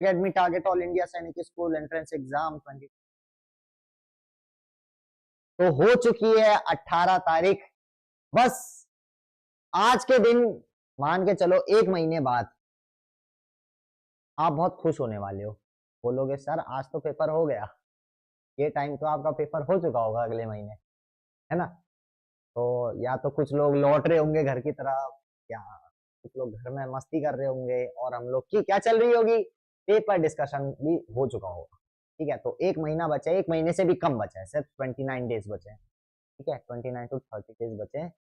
Academy target all India सैनिक school entrance exam 20। तो हो चुकी है 18 तारीख। बस आज के दिन मान के चलो 1 महीने बाद आप बहुत खुश होने वाले हो। बोलोगे सर आज तो पेपर हो गया, ये टाइम तो आपका पेपर हो चुका होगा अगले महीने, है ना। तो या तो कुछ लोग लौट रहे होंगे घर की तरफ, या कुछ लोग घर में मस्ती कर रहे होंगे, और हम लोग की क्या चल रही होगी, पेपर डिस्कशन भी हो चुका होगा। ठीक है, तो 1 महीना बचा है, 1 महीने से भी कम बचा है, सिर्फ 29 डेज बचे हैं। ठीक है, 29 to 30 डेज बचे हैं।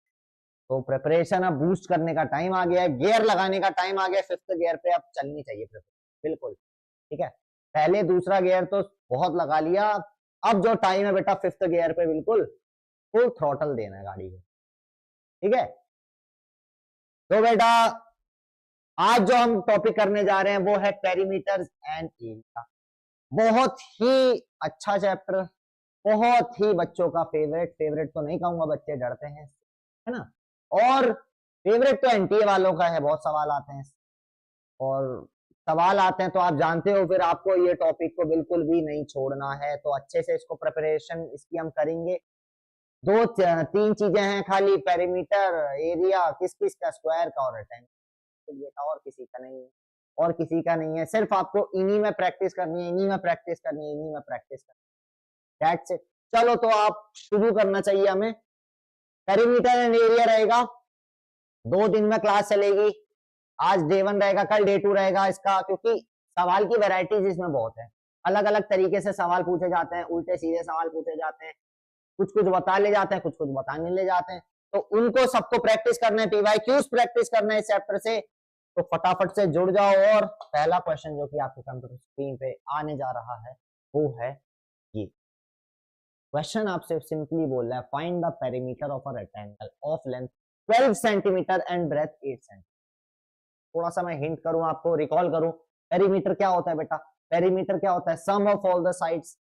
तो प्रिपरेशन अब बूस्ट करने का टाइम आ गया है, गियर लगाने का टाइम आ गया, 5th गियर पे अब चलनी चाहिए प्रिपरेशन, बिल्कुल। ठीक है, पहले दूसरा गियर तो बहुत लगा लिया, अब जो टाइम है बेटा 5th गियर पे बिल्कुल फुल थ्रॉटल देना है गाड़ी को। ठीक है, तो बेटा आज जो हम टॉपिक करने जा रहे हैं वो है पेरीमीटर एंड एरिया। बहुत ही अच्छा चैप्टर, बहुत ही बच्चों का फेवरेट, फेवरेट तो नहीं कहूंगा, बच्चे डरते हैं, है ना। और फेवरेट तो एनटीए वालों का है, बहुत सवाल आते हैं, और सवाल आते हैं तो आप जानते हो फिर आपको ये टॉपिक को बिल्कुल भी नहीं छोड़ना है। तो अच्छे से इसको प्रिपरेशन इसकी हम करेंगे। दो तीन चीजें हैं खाली, पेरीमीटर, एरिया, किस किस का, स्क्वायर का और रेक्टेंगल, ये का और किसी का नहीं है, और किसी का नहीं है। सिर्फ आपको इन्हीं में प्रैक्टिस करनी है, इन्हीं में प्रैक्टिस करनी है, इन्हीं में प्रैक्टिस करनी है। That's it. चलो तो आप शुरू करना चाहिए हमें। पेरीमीटर एंड एरिया रहेगा, 2 दिन में क्लास चलेगी। आज डे 1 रहेगा, कल डे 2 रहेगा इसका, क्योंकि सवाल की वैरायटीज इसमें बहुत है। अलग अलग तरीके से सवाल पूछे जाते हैं, उल्टे सीधे सवाल पूछे जाते हैं, कुछ कुछ बता ले जाते हैं, कुछ कुछ बता नहीं ले जाते हैं। तो उनको सबको प्रैक्टिस करना है, पीवाई क्यूज प्रैक्टिस करना है इस चैप्टर से। तो फटाफट से जुड़ जाओ। और पहला क्वेश्चन जो कि आपके कंप्यूटर स्क्रीन पे आने जा रहा है वो है ये क्वेश्चन। आपसे सिंपली बोल रहा है, find the perimeter of a rectangle of length 12 centimetre and breadth 8 centimetre. थोड़ा सा मैं हिंट करूं आपको, रिकॉल करूं। पेरीमीटर क्या होता है बेटा? पेरीमीटर क्या होता है? सम ऑफ ऑल द साइड्स।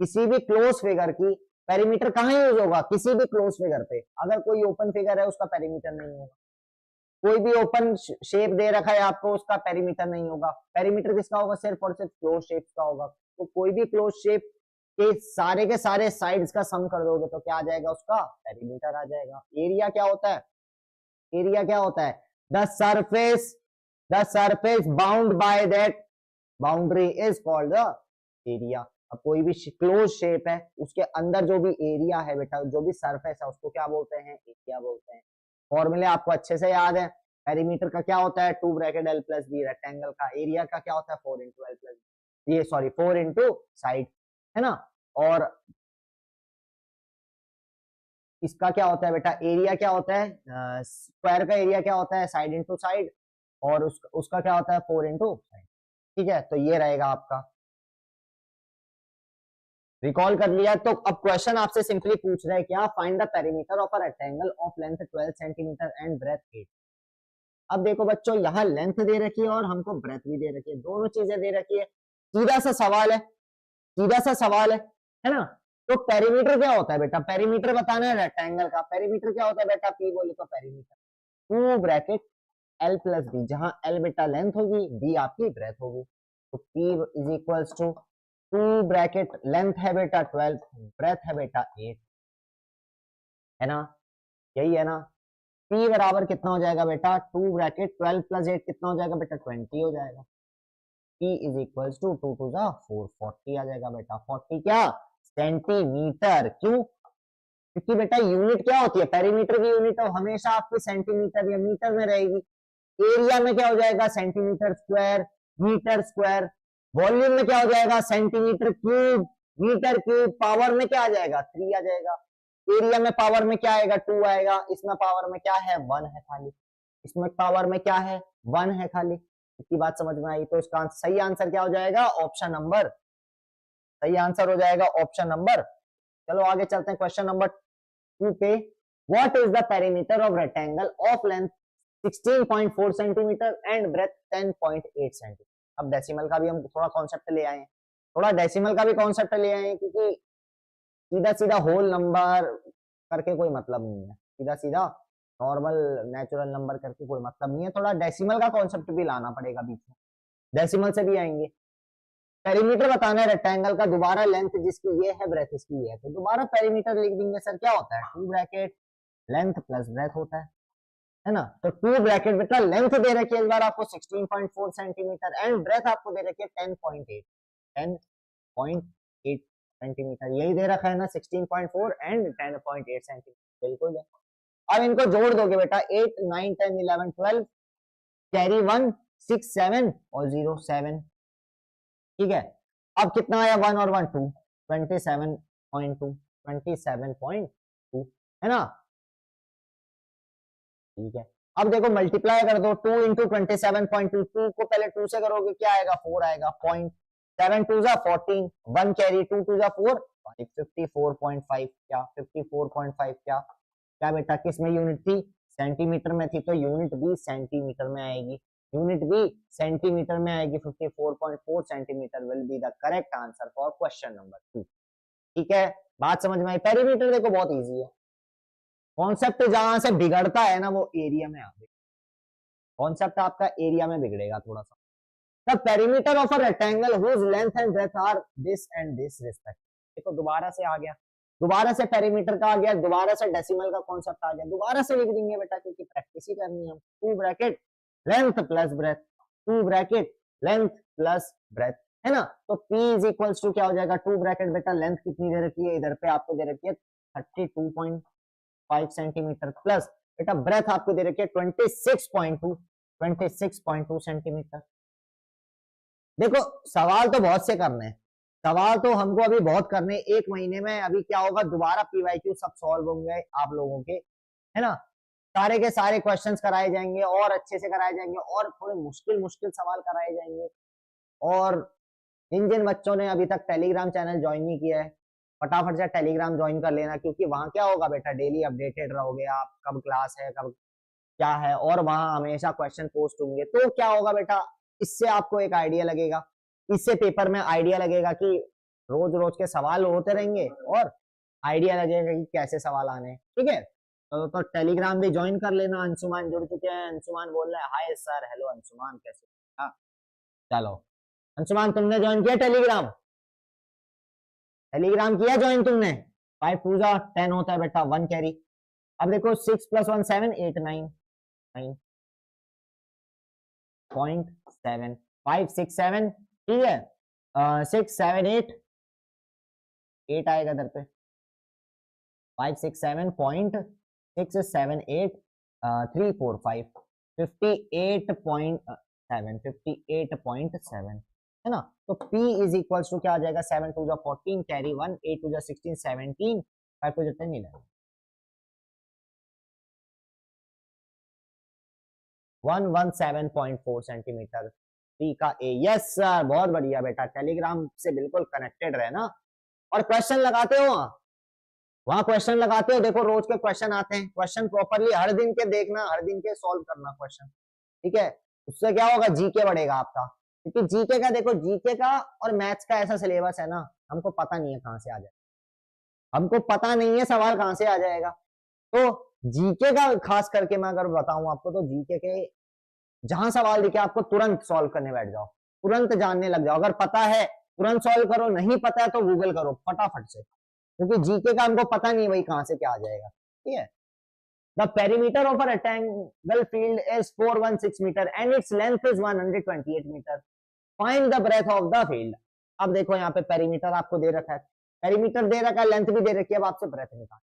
किसी भी क्लोज फिगर की पेरीमीटर कहां यूज होगा? किसी भी क्लोज फिगर पे। अगर कोई ओपन फिगर है उसका पेरीमीटर नहीं होगा, कोई भी ओपन शेप दे रखा है आपको, उसका पेरीमीटर नहीं होगा। पेरीमीटर किसका होगा? सिर्फ और सिर्फ क्लोज शेप का होगा। तो कोई भी क्लोज शेप के सारे साइड्स का सम कर दोगे तो क्या आ जाएगा? उसका पेरीमीटर आ जाएगा। एरिया क्या होता है? एरिया क्या होता है? The surface bound by that boundary is called the area. अब कोई भी क्लोज शेप है, उसके अंदर जो भी एरिया है बेटा, जो भी सरफेस है, उसको क्या बोलते हैं? एरिया बोलते हैं। फॉर्मूले आपको अच्छे से याद है। पेरीमीटर का क्या होता है? 2 bracket l plus b. Rectangle का एरिया का क्या होता है? 4 इंटू एल प्लस, ये सॉरी 4 इंटू साइड, है ना। और इसका क्या होता है बेटा? एरिया क्या होता है? स्क्वायर का एरिया क्या होता है? Side into side. और उसका क्या होता है? 4 इंटू साइड। ठीक है, तो ये रहेगा आपका। रिकॉल कर लिया। तो अब क्वेश्चन आपसे सिंपली पूछ रहा है क्या? Find the perimeter of a rectangle of length 12 centimetre and breadth 8। अब देखो बच्चों, यहाँ लेंथ दे रखी है और हमको ब्रेथ भी दे रखी है, दोनों चीजें दे रखी है। सीधा सा सवाल है, सीधा सा सवाल है ना। तो पेरीमीटर क्या होता है बेटा? पेरीमीटर बताना है रेक्टेंगल का। पेरीमीटर क्या होता है बेटा? पी बोले तो perimeter 2 bracket l plus b, जहां एल बेटा लेंथ होगी, बी आपकी ब्रेथ होगी। तो p is equals to 2 bracket, length है बेटा 12, ब्रेथ है बेटा 8, है ना। यही है ना। P बराबर कितना हो जाएगा बेटा? 2 ब्रैकेट 12 प्लस 8 कितना हो जाएगा बेटा? 20 हो जाएगा। P इज इक्वल्स टू 2 टू जा 4, 40 आ जाएगा बेटा। 40 क्या? सेंटीमीटर। क्यों? क्योंकि बेटा यूनिट क्या होती है? पेरीमीटर की यूनिट तो हमेशा आपकी सेंटीमीटर या मीटर में रहेगी। एरिया में क्या हो जाएगा? Centimetre square, metre square. Volume में क्या हो जाएगा? Centimetre cube, metre cube. Power में क्या आ जाएगा? 3 आ जाएगा। एरिया में पावर में क्या आएगा? 2 आएगा। इसमें पावर में क्या है? 1 है खाली। इसमें पावर में क्या है? 1 है खाली। इतनी बात समझ में आई? तो इसका सही आंसर क्या हो जाएगा? Option number. सही आंसर हो जाएगा ऑप्शन नंबर। चलो आगे चलते हैं क्वेश्चन नंबर 2 पे। What is the perimeter of rectangle of length 16.4 centimetre and breadth 10.8 centimetre. अब डेसिमल का भी हम थोड़ा कॉन्सेप्ट ले आए हैं, थोड़ा डेसिमल का भी कॉन्सेप्ट ले आए हैं, क्योंकि सीधा सीधा होल नंबर करके कोई मतलब नहीं है, सीधा सीधा नॉर्मल नेचुरल नंबर करके कोई मतलब नहीं है। थोड़ा डेसिमल का कॉन्सेप्ट भी लाना पड़ेगा बीच में, डेसिमल से भी आएंगे। पेरीमीटर बताना है रेक्टेंगल का, दोबारा लेंथ जिसकी ये है, ब्रेथ इसकी ये है, तो दोबारा पेरीमीटर लिख देंगे सर। क्या होता है? 2 ब्रैकेट लेंथ प्लस ब्रेथ होता है ना। तो 2 ब्रैकेट बेटा लेंथ दे रखी है इस बार आपको 16.4 सेंटीमीटर एंड ब्रेथ आपको दे रखी है 10.8 सेंटीमीटर, यही दे रखा है ना 16.4 एंड 10.8 सेंटीमीटर, बिल्कुल है। अब इनको जोड़ दोगे बेटा 8 9 10 11 12 कैरी 1 6 7 और 0 7, ठीक है। अब कितना आया 1 और 1 2, 27.2 27.2 है ना, ठीक है। अब देखो मल्टीप्लाई कर दो 2 इंटू 27.2, 2 को पहले 2 से करोगे क्या आएगा 4 आएगा, पॉइंट 7 2 जा 14, 1 कैरी 2 2 जा 4 54.5, क्या 54.5, क्या क्या बेटा किसमें यूनिट थी? सेंटीमीटर में थी, तो यूनिट भी सेंटीमीटर में आएगी, यूनिट भी सेंटीमीटर में आएगी। 54.4 centimetre will be the correct answer for question number 2, ठीक है। बात समझ में आई? पेरीमीटर देखो बहुत इजी है, कॉन्सेप्ट जहां से बिगड़ता है ना वो एरिया में आगे, कॉन्सेप्ट आपका एरिया में बिगड़ेगा थोड़ा सा। The perimeter of a rectangle whose length and breadth are this and this respect, देखो दोबारा से आ गया, दोबारा से पेरीमीटर का आ गया, दोबारा से डेसिमल का कॉन्सेप्ट आ गया, दोबारा से लिख देंगे बेटा क्योंकि प्रैक्टिस ही करनी है। 2 bracket length plus breadth, 2 bracket length plus breadth, है ना। तो P इज इक्वल्स टू क्या हो जाएगा 2 ब्रैकेट बेटा लेंथ कितनी दे रखी है इधर पे आपको दे रखी है 32.5 सेंटीमीटर प्लस बेटा ब्रेथ आपको दे रखी है 26.2 सेंटीमीटर। देखो सवाल तो बहुत से करने हैं, सवाल तो हमको अभी बहुत करने, एक महीने में अभी क्या होगा दोबारा पीवाईक्यू सब सॉल्व होंगे आप लोगों के, है ना। सारे के सारे क्वेश्चंस कराए जाएंगे और अच्छे से कराए जाएंगे और थोड़े मुश्किल मुश्किल सवाल कराए जाएंगे। और जिन जिन बच्चों ने अभी तक टेलीग्राम चैनल ज्वाइन नहीं किया है फटाफट से टेलीग्राम ज्वाइन कर लेना, क्योंकि वहां क्या होगा बेटा डेली अपडेटेड रहोगे आप, कब क्लास है कब क्या है, और वहां हमेशा क्वेश्चन पोस्ट होंगे। तो क्या होगा बेटा इससे आपको एक आइडिया लगेगा, इससे पेपर में आइडिया लगेगा कि रोज रोज के सवाल होते रहेंगे और आइडिया लगेगा कि कैसे सवाल आने, ठीक है। तो टेलीग्राम भी ज्वाइन कर लेना। अंशुमान जुड़ चुके हैं, अंशुमान बोल रहा है हाय सर, हेलो अंशुमान कैसे, हाँ चलो अंशुमान तुमने ज्वाइन किया टेलीग्राम, टेलीग्राम किया ज्वाइन तुमने? 5 2 जा 10 होता है बेटा 1 कैरी। अब देखो 6 + 1 7 8 9 9.7 5 6 7, ठीक है 6 7 8 8 आएगा इधर पे 5 6 7 पॉइंट 6 7 8 3 4 5 58.7 है ना। तो P इज इक्वल्स टू क्या आ जाएगा 7 2 जा 14 कैरी 1 8 2 जा 16 17 5 2 जा 10 11 117.4 सेंटीमीटर P का A। यस सर बहुत बढ़िया बेटा, टेलीग्राम से बिल्कुल कनेक्टेड रहना और क्वेश्चन लगाते हो वहां क्वेश्चन लगाते हो, देखो रोज के क्वेश्चन आते हैं, क्वेश्चन प्रॉपरली हर दिन के देखना, हर दिन के सॉल्व करना क्वेश्चन, ठीक है। उससे क्या होगा जीके बढ़ेगा आपका, क्योंकि जीके का देखो जीके का और मैथ्स का ऐसा सिलेबस है ना, हमको पता नहीं है कहां से आ जाए, हमको पता नहीं है सवाल कहां से आ जाएगा। तो जीके का खास करके मैं अगर बताऊं आपको तो जीके के जहां सवाल दिखे आपको तुरंत सॉल्व करने बैठ जाओ, तुरंत जानने लग जाओ, अगर पता है तुरंत सॉल्व करो, नहीं पता है तो गूगल करो फटाफट से, क्योंकि जीके का हमको पता नहीं भाई कहां से क्या आ जाएगा, ठीक है। The perimeter of a rectangle field is 416 metre and its length is 128 metre, find the breadth of the field. अब देखो यहाँ पे पेरीमीटर आपको दे रखा है, पेरीमीटर दे रखा है, लेंथ भी दे रखी है, अब आपसे ब्रेथ निकाल,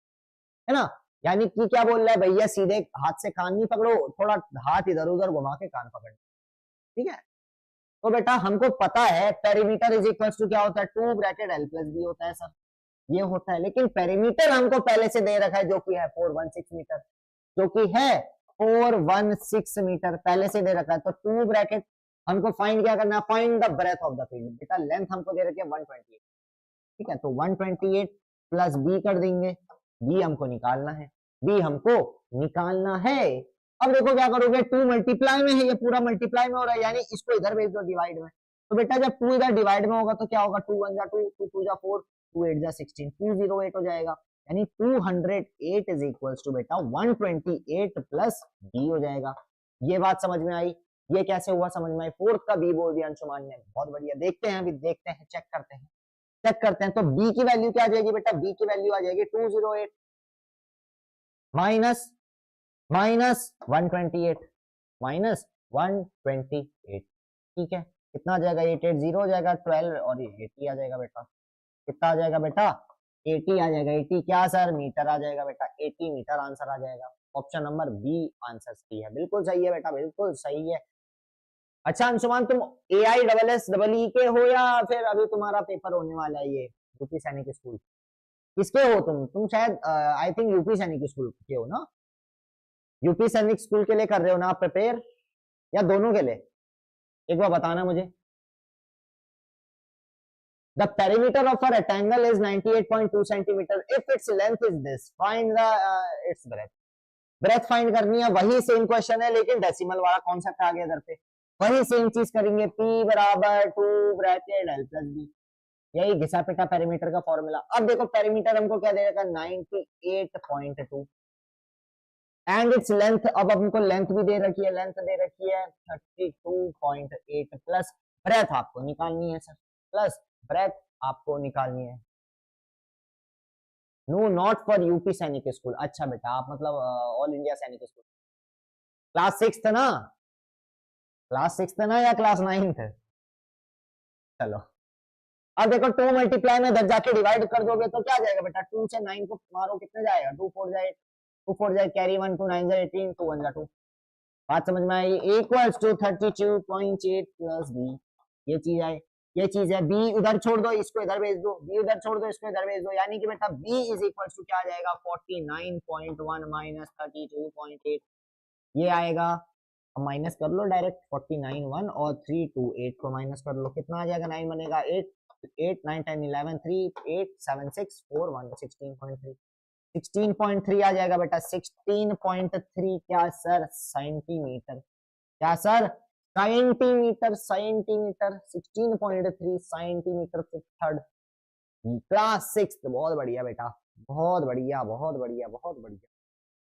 है ना। यानी कि क्या बोल रहा है भैया, सीधे हाथ से कान नहीं पकड़ो, थोड़ा हाथ इधर उधर घुमा के कान पकड़, ठीक है। तो बेटा हमको पता है पेरीमीटर इज इक्वल टू क्या होता है 2 ब्रैकेट L + B होता है सर, ये होता है, लेकिन पेरीमीटर हमको पहले से दे रखा है जो कि है 416 मीटर, जो कि है 416 मीटर पहले से दे रखा है। तो 2 ब्रैकेट हमको फाइंड क्या करना है, find the breadth of the field, बेटा लेंथ हमको दे रखी है 128, ठीक है। तो 128 प्लस बी कर देंगे, बी हमको निकालना है, बी हमको निकालना है। अब देखो क्या करोगे 2 मल्टीप्लाई में है, ये पूरा मल्टीप्लाई में हो रहा है, यानी इसको इधर भेज दो डिवाइड में, तो बेटा जब 2 इधर डिवाइड में होगा तो क्या होगा 2 1 जा 2 2 2 जा 4 2 8 जा 16 208 हो जाएगा, यानी 208 इज इक्वल्स टू बेटा 128 प्लस बी हो जाएगा। ये बात समझ में आई। ये कैसे हुआ समझ में आई? फोर्थ का बी बोल दिया अंशुमान ने, बहुत बढ़िया। देखते हैं, अभी देखते हैं, चेक करते हैं, चेक करते हैं। तो बी की वैल्यू क्या आ जाएगी बेटा? बी की वैल्यू आ जाएगी 208 माइनस माइनस 128 माइनस 128, ठीक है। कितना आ जाएगा? 880 हो जाएगा, 12 और 80 आ जाएगा बेटा। कितना आ जाएगा बेटा? 80 आ जाएगा। 80 क्या सर? मीटर आ जाएगा बेटा। 80 मीटर आंसर आ जाएगा। ऑप्शन नंबर बी आंसर सही है, बिल्कुल सही है बेटा, बिल्कुल सही है। अच्छा अंशुमान, तुम AISSEE के हो या फिर अभी तुम्हारा पेपर होने वाला है ये यूपी सैनिक स्कूल? किसके हो तुम शायद आई थिंक यूपी सैनिक स्कूल के हो ना? यूपी सैनिक स्कूल के लिए कर रहे हो ना आप प्रिपेयर, या दोनों के लिए? एक बार बताना मुझे। The perimeter of a rectangle is 98.2 centimeter. If its length is this, find the its breadth. Breadth find करनी है, वही सेम क्वेश्चन है लेकिन डेसिमल वाला कॉन्सेप्ट आ गया इधर पे। वही सेम चीज करेंगे, P बराबर 2 ब्रैकेट L प्लस B, यही घिसा पिटा पेरीमीटर का फॉर्मूला। अब देखो पेरीमीटर हमको क्या देगा? 98.2 एंड इट्स लेंथ, अब हमको लेंथ भी दे रखी है, लेंथ दे रखी है 32.8 प्लस ब्रेथ आपको निकालनी है सर, प्लस ब्रेथ आपको निकालनी है। नो नॉट फॉर यूपी सैनिक स्कूल। अच्छा बेटा, आप मतलब ऑल इंडिया सैनिक स्कूल क्लास 6 ना? क्लास 6 ना या क्लास 9? चलो अब देखो 2 मल्टीप्लाई में 10 जाके डिवाइड कर दोगे तो क्या जाएगा बेटा? 2 से 9 को मारो, कितने जाएगा? 2 4 जाए, 2 4 जाए, कैरी 1, 2 9 जाए 18, 2 1 जा 2। बात समझ में आई? इक्वल्स टू 32.8 प्लस बी, ये चीज है, ये चीज है। बी उधर छोड़ दो, इसको इधर भेज दो, बी उधर छोड़ दो, इसको इधर भेज दो, यानी कि बेटा बी इज इक्वल टू क्या आ जाएगा? 49.1 माइनस 32.8, ये आएगा। अब माइनस कर लो डायरेक्ट, 49 1 और 3 2 8 को माइनस कर लो, कितना आ जाएगा? 9 बनेगा। 8 8 9 10 11 3 8 7 6 4 1 16.3, 16.3 आ जाएगा बेटा। 16.3 क्या सर? सेंटीमीटर। क्या sir? Centimetre, centimetre. 16.3 centimetre. Third class 6, बहुत बढ़िया बेटा, बहुत बढ़िया, बहुत बढ़िया, बहुत बढ़िया।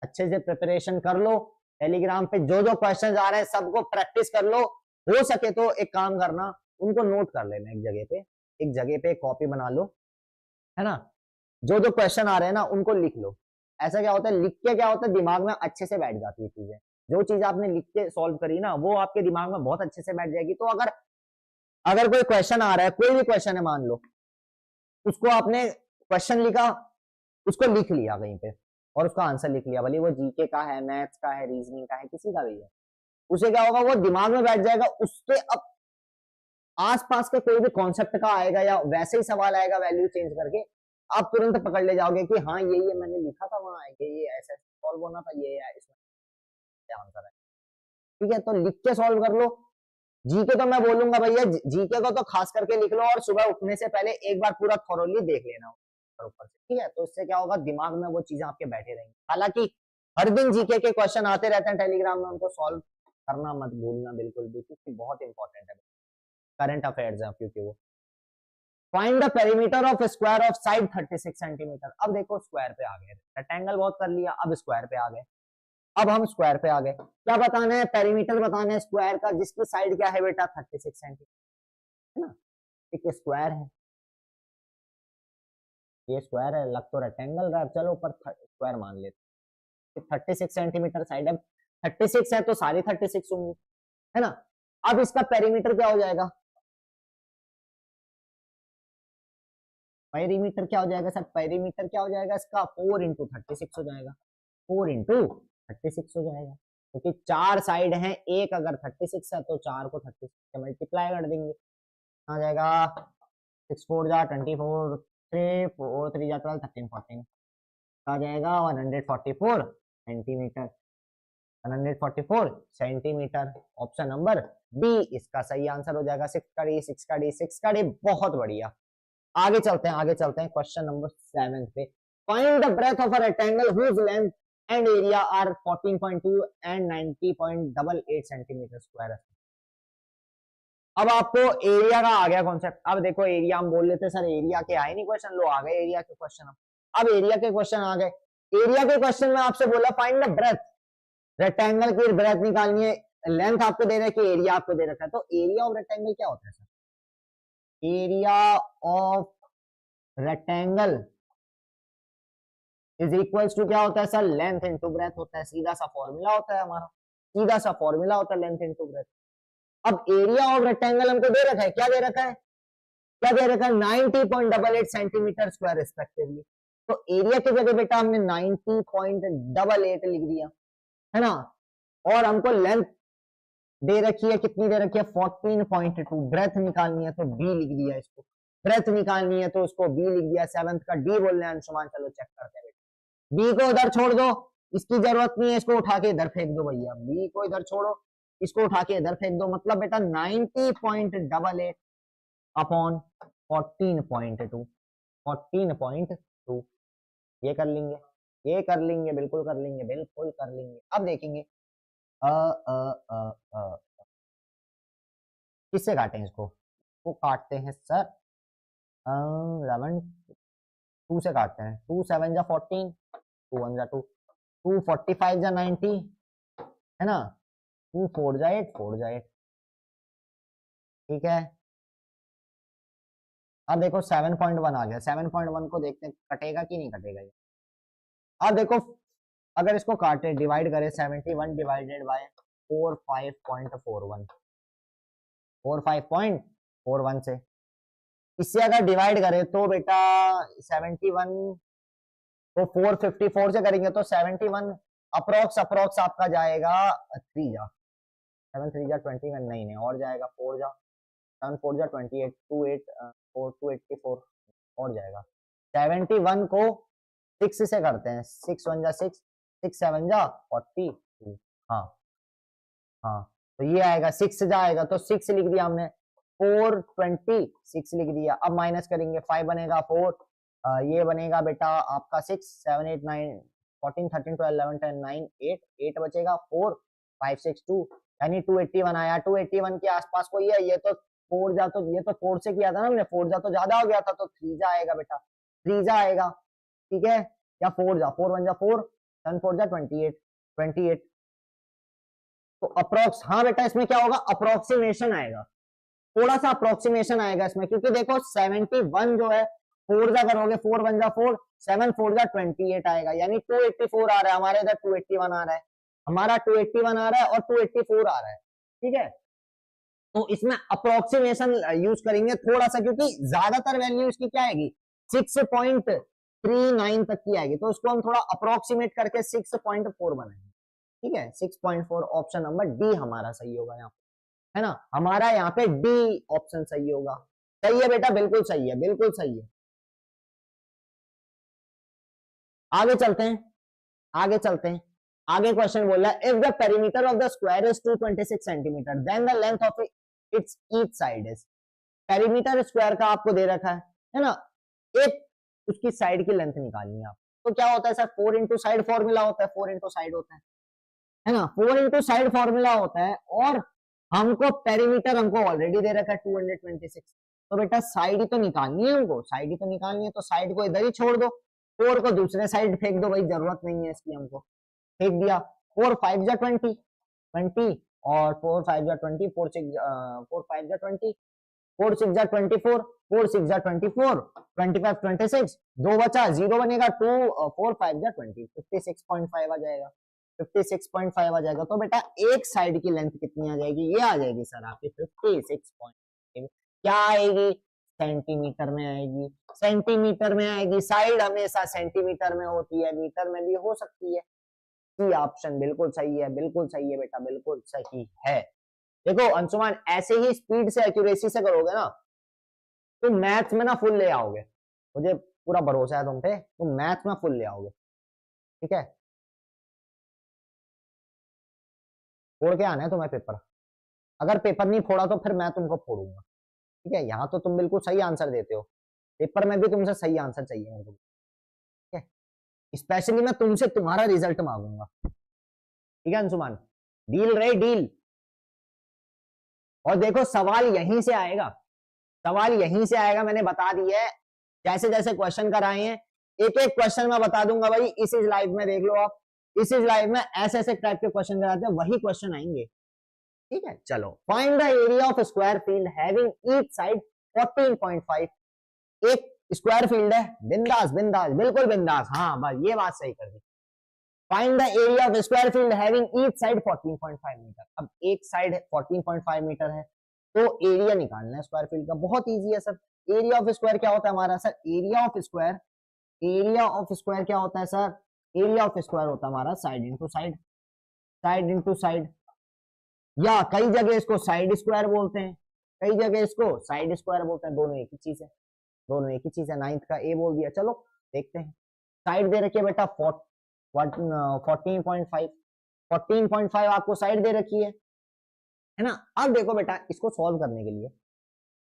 अच्छे से प्रिपरेशन कर लो, टेलीग्राम पे जो जो क्वेश्चन आ रहे हैं सबको प्रैक्टिस कर लो। हो सके तो एक काम करना, उनको नोट कर लेना एक जगह पे, एक जगह पे कॉपी बना लो, है ना? जो जो क्वेश्चन आ रहे हैं ना उनको लिख लो। ऐसा क्या होता है, लिख के क्या होता है, दिमाग में अच्छे से बैठ जाती है चीजें। जो चीज आपने लिख के सॉल्व करी ना वो आपके दिमाग में बहुत अच्छे से बैठ जाएगी। तो अगर अगर कोई क्वेश्चन आ रहा है, कोई भी क्वेश्चन है मान लो, उसको आपने क्वेश्चन लिखा, उसको लिख लिया कहीं पे और उसका आंसर लिख लिया, भले वो जीके का है, मैथ्स का है, रीजनिंग का है, किसी का भी है, उसे क्या होगा, वो दिमाग में बैठ जाएगा। उसके अब आसपास के कोई भी कॉन्सेप्ट का आएगा या वैसे ही सवाल आएगा वैल्यू चेंज करके, आप तुरंत पकड़ ले जाओगे कि हाँ ये मैंने लिखा था वहां, ये ऐसे सॉल्व होना था, ये इसमें आंसर है। ठीक है, तो लिख के सॉल्व कर लो। जीके तो मैं बोलूंगा भैया, जीके को तो खास करके लिख लो और सुबह उठने से पहले एक बार पूरा थॉरोली देख लेना ऊपर से, ठीक है? तो इससे क्या होगा, दिमाग में वो चीजें आपके बैठे रहेंगी। हालांकि हर दिन जीके के क्वेश्चन आते रहते हैं टेलीग्राम में, उनको सॉल्व करना मत भूलना बिल्कुल भी, क्योंकि बहुत इंपॉर्टेंट है, करंट अफेयर्स है क्योंकि वो। Find the perimeter of square of side 36 centimetre. अब देखो स्क्वायर पे आ गए, रेक्टेंगल बहुत कर लिया, अब स्क्वायर पे आ गए। अब हम स्क्वायर पे आ गए, क्या बताना है? पेरीमीटर बताना है स्क्वायर का, जिसकी साइड क्या है बेटा? 36 सेंटीमीटर, है ना? एक स्क्वायर है, ये स्क्वायर है, लग तो रेक्टेंगल रहा है, चलो पर स्क्वायर मान लेते। 36 सेंटीमीटर साइड है, 36 है तो सारी 36 होंगी, है ना? अब इसका पेरीमीटर क्या हो जाएगा? पेरीमीटर क्या हो जाएगा सर? पेरीमीटर क्या हो जाएगा इसका? 4 इंटू 36 हो जाएगा, 4 इंटू 36 हो जाएगा, क्योंकि 4 साइड हैं, एक अगर 36 है तो 4 को 36 से मल्टीप्लाई कर देंगे, आ जाएगा 6 4 जा 24, 3 4 3 जा 12, 13 14, आ जाएगा 144 centimetre, 144 centimetre. Option number B इसका सही आंसर हो जाएगा। 6 का डी, 6 का डी, 6 का डी, बहुत बढ़िया। आगे चलते हैं, आगे चलते हैं क्वेश्चन नंबर 7 पे। Find the breadth of a rectangle whose length and area are 14.2 and 90.88 centimetre square. अब आपको एरिया का आ गया कॉन्सेप्ट। अब देखो एरिया हम बोल लेते सर एरिया के आए नहीं क्वेश्चन, लो आ गए एरिया के क्वेश्चन। अब एरिया के क्वेश्चन आ गए। एरिया के क्वेश्चन में आपसे बोला फाइंड द ब्रेथ, रेक्टेंगल की ब्रेथ निकालनी है, लेंथ आपको दे रखा है, एरिया आपको दे रखा है, तो एरिया ऑफ रेक्टेंगल क्या होता है sir? Area of rectangle is equals to क्या होता है सर? लेंथ इनटू ब्रेथ होता है। सीधा सा फॉर्मूला होता है हमारा, सीधा सा फॉर्मूला होता है लेंथ इनटू ब्रेथ। अब एरिया ऑफ रेक्टेंगल हमको दे रखा है, क्या दे रखा है? क्या दे रखा है? 90.88 सेंटीमीटर स्क्वायर रिस्पेक्टिवली। तो एरिया की जगह बेटा हमने 90.88 लिख दिया, है ना। और हमको लेंथ दे रखी है, कितनी दे रखी है? 14.2। ब्रेथ निकालनी है तो बी लिख दिया, इसको ब्रेथ निकालनी है तो उसको बी लिख दिया। सेवंथ का डी बोल रहे हैं अंशुमान, चलो चेक करते हैं। बी को उधर छोड़ दो, इसकी जरूरत नहीं है, इसको उठा के इधर फेंक दो भैया। बी को इधर छोड़ो, इसको उठा के इधर फेंक दो। मतलब बेटा 90.88 अपॉन 14.2, 14.2 ये कर लेंगे, ये कर लेंगे, बिल्कुल कर लेंगे, बिल्कुल कर लेंगे। अब देखेंगे किससे काटें इसको? वो काटते हैं सर 11 2 से काटते हैं। 2 7 जा 14, 2 1 जा 2, 2 45 जा 90, है ना। 2 4 जा 8, 4 जा 8, ठीक है। अब देखो 7.1 आ गया। 7.1 को देखते हैं कटेगा कि नहीं कटेगा ये। अब देखो अगर इसको काटे, डिवाइड करें 71 डिवाइडेड बाय 45.41, 45.41 से इससे अगर डिवाइड करें तो बेटा 71 को 454 से करेंगे तो 71 अप्रोक्स आपका जाएगा 3 जा 7 3 जा 21, नहीं और जाएगा 4 जा 7 4 जा 28, 2 8 4 284 और जाएगा। 71 को 6 से करते हैं, 6 1 जा 6, 6 7 जा 42, हाँ हाँ, तो ये आएगा 6 जाएगा तो 6 लिख दिया हमने, 426 लिख दिया। अब माइनस करेंगे, 5 बनेगा 4, ये बनेगा बेटा आपका 6 7 8 9 14 13 12 11 10 9 8 बचेगा 4 5 6 2, यानी 281 आया। 281 के आसपास कोई है, ये तो 4 जा, तो ये तो 4 से किया था ना हमने, 4 जा तो ज्यादा हो गया था, तो 3 जा आएगा बेटा, 3 जा आएगा, ठीक है। या 4 जा, 4 1 जा 4, 10 4 जा 28 28, तो अप्रोक्स, हाँ बेटा इसमें क्या होगा? अप्रोक्सीमेशन आएगा, थोड़ा सा अप्रोक्सीमेशन आएगा इसमें, क्योंकि देखो 71 जो है 4 जा करोगे, 4 1 जा 4, 7 4 जा 28 आएगा, यानी 284 आ रहा है। हमारे इधर 281 आ रहा है, हमारा 281 आ रहा है और 284 आ रहा है, ठीक है। तो इसमें अप्रोक्सीमेशन यूज करेंगे थोड़ा सा, क्योंकि ज्यादातर वैल्यू इसकी क्या आएगी? 6.39 तक की आएगी, तो उसको हम थोड़ा अप्रोक्सीमेट करके 6.4 बनाएंगे, ठीक है। 6.4 ऑप्शन नंबर डी हमारा सही होगा यहाँ, है ना। हमारा यहाँ पे डी ऑप्शन सही होगा। सही है बेटा, बिल्कुल सही है, बिल्कुल सही है। आगे चलते हैं, आगे चलते हैं। आगे क्वेश्चन बोल रहा है, if the perimeter of the square is 226 centimetre then the length of its each side is. Perimeter square का आपको दे रखा है ना, एक उसकी साइड की लेंथ निकालनी है आप। तो क्या होता है सर? 4 इंटू साइड फॉर्मूला होता है, 4 इंटू साइड होता है ना, 4 इंटू साइड फॉर्मूला होता है। और हमको पेरीमीटर हमको ऑलरेडी दे रखा है 226, तो बेटा साइड ही तो निकालनी है हमको, साइड ही तो निकालनी है, तो साइड को इधर ही छोड़ दो, 4 को दूसरे साइड फेंक दो, भाई जरूरत नहीं है इसकी, हमको फेंक दिया। 4 5 जा 20 20 और 4 5 जा 20, 4 5 जा 20, 4 6 जा 24, 4 6 जा 24, 25 26, 2 बचा, 0 बनेगा, 2 4 5 जा 20, 56.5 आ जाएगा, 56.5 आ जाएगा। तो बेटा एक साइड की लेंथ कितनी आ जाएगी? ये आ जाएगी सर आपकी 56.5। क्या आएगी? सेंटीमीटर में आएगी, सेंटीमीटर में आएगी। साइड हमेशा सेंटीमीटर में होती है, मीटर में भी हो सकती है। सी ऑप्शन बिल्कुल सही है, बिल्कुल सही है बेटा, बिल्कुल सही है। देखो अंशुमान, ऐसे ही स्पीड से एक्यूरेसी से करोगे ना तो मैथ्स में ना फुल ले आओगे, मुझे पूरा भरोसा है तुम पे, तुम मैथ्स में फुल ले आओगे, ठीक है। फोड़ के आना है तुम्हें पेपर, अगर पेपर नहीं फोड़ा तो फिर मैं तुमको फोड़ूंगा, ठीक है। यहाँ तो तुम बिल्कुल सही आंसर देते हो, पेपर में भी तुमसे सही आंसर चाहिए मेरे को, ठीक है। स्पेशली मैं तुमसे तुम्हारा रिजल्ट मांगूंगा, ठीक है अंशुमान, डील रहे डील। और देखो सवाल यहीं से आएगा, सवाल यहीं से आएगा, मैंने बता दिया है। जैसे जैसे क्वेश्चन कराए हैं, एक एक क्वेश्चन मैं बता दूंगा भाई, इस लाइव में देख लो आप, इस लाइव में ऐसे ऐसे टाइप के क्वेश्चन कराते हैं, वही क्वेश्चन आएंगे, ठीक है, चलो find the area of square field having each side 14.5। एक स्क्वायर फील्ड है, बिंदास बिंदास बिल्कुल बिंदास, हाँ बस ये बात सही कर दी। Find the area of square field having each side 14.5 metre. अब एक साइड 14.5 मीटर है तो एरिया निकालना है स्क्वायर फील्ड का, बहुत इजी है सर। एरिया ऑफ स्क्वायर क्या होता है हमारा सर, एरिया ऑफ स्क्वायर क्या होता है सर, एरिया ऑफ स्क्वायर होता है हमारा side into side, side into side, या कई जगह इसको साइड स्क्वायर बोलते हैं, कई जगह इसको साइड स्क्वायर बोलते हैं, दोनों एक ही चीज है, दोनों एक ही चीज है। 9th का ए बोल दिया, चलो देखते हैं। साइड दे रखी है बेटा 14.5 आपको साइड दे रखी है ना। अब देखो बेटा इसको सॉल्व करने के लिए